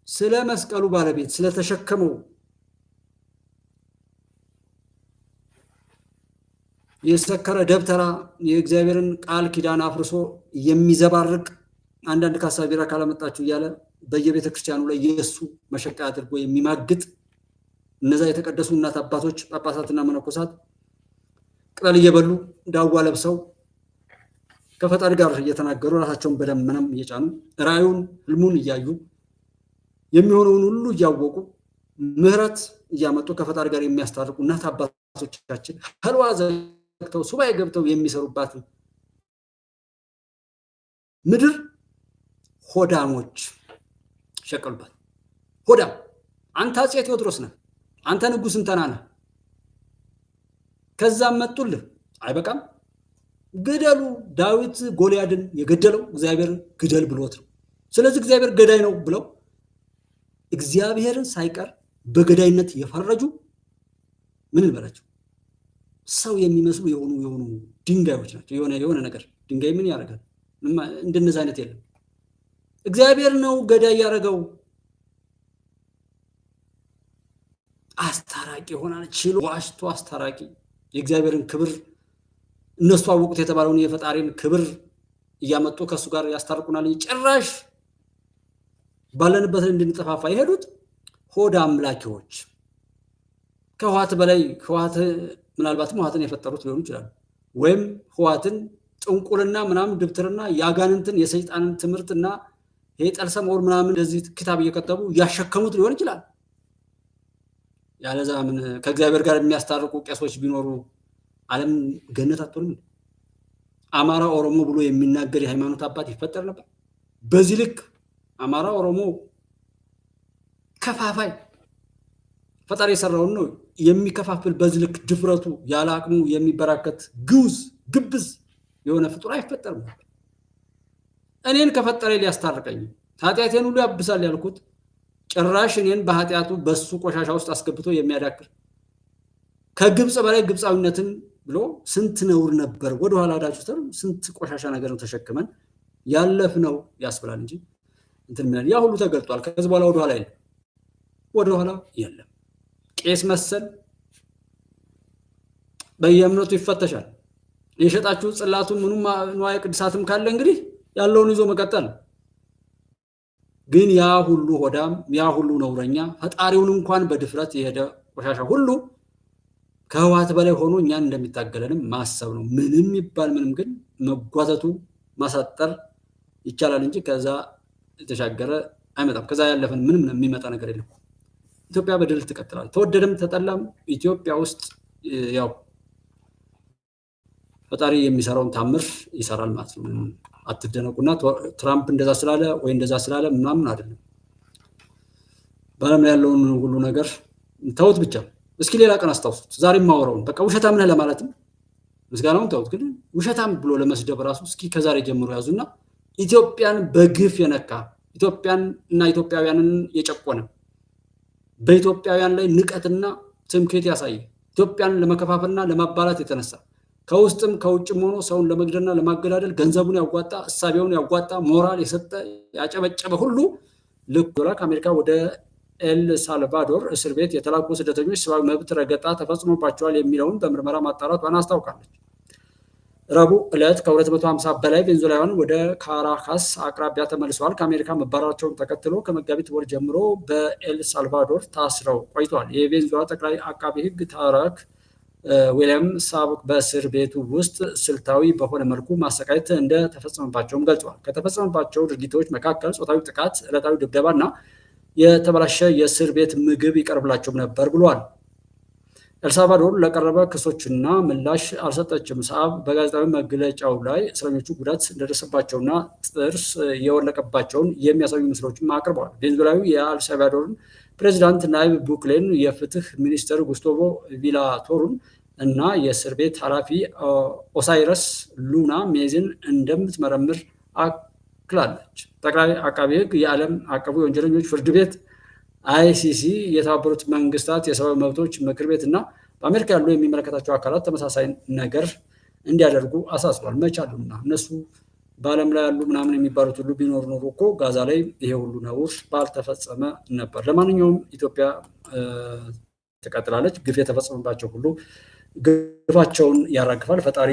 Speaker 1: ስለ መስቀሉ ባለቤት ስለተሸከመው የሰከረ ደብተራ የእግዚአብሔርን ቃል ኪዳን አፍርሶ የሚዘባርቅ አንዳንድ ካሳቢራ ካላመጣችሁ እያለ በየቤተ ክርስቲያኑ ላይ የሱ መሸቀያ አድርጎ የሚማግጥ እነዛ የተቀደሱ እናት አባቶች ጳጳሳትና መነኮሳት ቅጠል እየበሉ ዳዋ ለብሰው ከፈጣሪ ጋር እየተናገሩ ራሳቸውን በደመናም እየጫኑ ራእዩን ህልሙን እያዩ የሚሆነውን ሁሉ እያወቁ ምህረት እያመጡ ከፈጣሪ ጋር የሚያስታርቁ እናት አባቶቻችን ህልዋ ዘግተው ሱባኤ ገብተው የሚሰሩባት ምድር ሆዳሞች ሸቀሉባት። ሆዳም አንተ አፄ ቴዎድሮስ ነህ፣ አንተ ንጉስ እንተና ነህ። ከዛም መጡልህ አይበቃም ግደሉ። ዳዊት ጎልያድን የገደለው እግዚአብሔር ግደል ብሎት ነው። ስለዚህ እግዚአብሔር ገዳይ ነው ብለው እግዚአብሔርን ሳይቀር በገዳይነት የፈረጁ ምን ልበላቸው ሰው የሚመስሉ የሆኑ ድንጋዮች ናቸው። የሆነ ነገር ድንጋይ ምን ያደርጋል? እንደነዚህ አይነት የለም። እግዚአብሔር ነው ገዳይ ያደረገው። አስታራቂ ይሆናል ችሎ ዋሽቶ አስታራቂ የእግዚአብሔርን ክብር እነሱ አወቁት የተባለውን የፈጣሪን ክብር እያመጡ ከሱ ጋር ያስታርቁናል። ጭራሽ ባለንበት እንድንጠፋፋ የሄዱት ሆዳ አምላኪዎች ከህዋት በላይ ህዋት ምናልባትም ህዋትን የፈጠሩት ሊሆኑ ይችላሉ። ወይም ህዋትን ጥንቁልና ምናምን ድብትርና ያጋንንትን የሰይጣንን ትምህርትና የጠልሰም ወር ምናምን እንደዚህ ክታብ እየከተቡ ያሸከሙት ሊሆን ይችላል። ያለዛ ምን ከእግዚአብሔር ጋር የሚያስታርቁ ቄሶች ቢኖሩ ዓለም ገነት አትሆንም? አማራ ኦሮሞ ብሎ የሚናገር የሃይማኖት አባት ይፈጠር ነበር? በዚህ ልክ አማራ ኦሮሞ ከፋፋይ ፈጣሪ የሰራውን ነው የሚከፋፍል በዚህ ልክ ድፍረቱ ያለ አቅሙ የሚበራከት ግብዝ የሆነ ፍጡር አይፈጠርም ነበር። እኔን ከፈጠረ ሊያስታርቀኝ ኃጢአቴን ሁሉ ያብሳል ያልኩት ጭራሽ እኔን በኃጢአቱ በሱ ቆሻሻ ውስጥ አስገብቶ የሚያዳክር ከግብጽ በላይ ግብጻዊነትን ብሎ ስንት ነውር ነበር። ወደኋላ ዳችሁ ስንት ቆሻሻ ነገር ነው ተሸክመን ያለፍነው ያስብላል እንጂ እንትን ምን ያ ሁሉ ተገልጧል። ከዚህ በኋላ ወደኋላ የለም። ቄስ መሰል በየእምነቱ ይፈተሻል። የሸጣችሁ ጽላቱን ምኑም ንዋየ ቅድሳትም ካለ እንግዲህ ያለውን ይዞ መቀጠል። ግን ያ ሁሉ ሆዳም ያ ሁሉ ነውረኛ ፈጣሪውን እንኳን በድፍረት የሄደ ቆሻሻ ሁሉ ከህዋት በላይ ሆኖ እኛን እንደሚታገለንም ማሰብ ነው። ምንም ይባል ምንም ግን መጓተቱ ማሳጠር ይቻላል እንጂ ከዛ የተሻገረ አይመጣም። ከዛ ያለፈን ምንም የሚመጣ ነገር የለም። ኢትዮጵያ በድል ትቀጥላለች። ተወደደም ተጠላም ኢትዮጵያ ውስጥ ያው ፈጣሪ የሚሰራውን ታምር ይሰራል ማለት ነው። አትደነቁና ትራምፕ እንደዛ ስላለ ወይ እንደዛ ስላለ ምናምን አይደለም። በዓለም ላይ ያለውን ሁሉ ነገር ተውት ብቻ። እስኪ ሌላ ቀን አስታውሱት። ዛሬ የማወራውን በቃ ውሸታም ነህ ለማለትም ምስጋናውን ተውት፣ ግን ውሸታም ብሎ ለመስደብ ራሱ እስኪ ከዛሬ ጀምሮ ያዙና ኢትዮጵያን በግፍ የነካ ኢትዮጵያን እና ኢትዮጵያውያንን የጨቆነ በኢትዮጵያውያን ላይ ንቀትና ትምክህት ያሳየ ኢትዮጵያን ለመከፋፈልና ለማባላት የተነሳ ከውስጥም ከውጭም ሆኖ ሰውን ለመግደልና ለማገዳደል ገንዘቡን ያዋጣ እሳቤውን ያዋጣ ሞራል የሰጠ ያጨበጨበ ሁሉ ልክ ከአሜሪካ ወደ ኤል ሳልቫዶር እስር ቤት የተላኩ ስደተኞች ሰብአዊ መብት ረገጣ ተፈጽሞባቸዋል የሚለውን በምርመራ ማጣራቷን አስታውቃለች። ረቡዕ ዕለት ከ250 በላይ ቬንዙዌላውያን ወደ ካራካስ አቅራቢያ ተመልሰዋል። ከአሜሪካ መባረራቸውን ተከትሎ ከመጋቢት ወር ጀምሮ በኤል ሳልቫዶር ታስረው ቆይተዋል። የቬንዙዌላ ጠቅላይ አቃቤ ሕግ ታረክ ዊሊያም ሳብክ በእስር ቤቱ ውስጥ ስልታዊ በሆነ መልኩ ማሰቃየት እንደተፈጸመባቸውም ገልጸዋል። ከተፈጸመባቸው ድርጊቶች መካከል ጾታዊ ጥቃት፣ ዕለታዊ ድብደባ እና የተበላሸ የእስር ቤት ምግብ ይቀርብላቸውም ነበር ብሏል። ኤልሳልቫዶር ለቀረበ ክሶችና ምላሽ አልሰጠችም። ሳብ በጋዜጣዊ መግለጫው ላይ እስረኞቹ ጉዳት እንደደረሰባቸውና ጥርስ የወለቀባቸውን የሚያሳዩ ምስሎችም አቅርበዋል። ቬንዙዌላዊ የኤልሳልቫዶርን ፕሬዚዳንት ናይብ ቡክሌን፣ የፍትህ ሚኒስትር ጉስታቮ ቪላቶርን እና የእስር ቤት ኃላፊ ኦሳይረስ ሉና ሜዝን እንደምትመረምር አክላለች። ጠቅላይ አቃቤ ሕግ የዓለም አቀፉ የወንጀለኞች ፍርድ ቤት አይሲሲ፣ የተባበሩት መንግስታት የሰብአዊ መብቶች ምክር ቤት እና በአሜሪካ ያሉ የሚመለከታቸው አካላት ተመሳሳይ ነገር እንዲያደርጉ አሳስቧል። መቻሉና እነሱ በዓለም ላይ ያሉ ምናምን የሚባሉት ሁሉ ቢኖር ኖሮ እኮ ጋዛ ላይ ይሄ ሁሉ ነውር ባልተፈጸመ ነበር። ለማንኛውም ኢትዮጵያ ትቀጥላለች። ግፍ የተፈጸመባቸው ሁሉ ግፋቸውን ያራግፋል ፈጣሪ።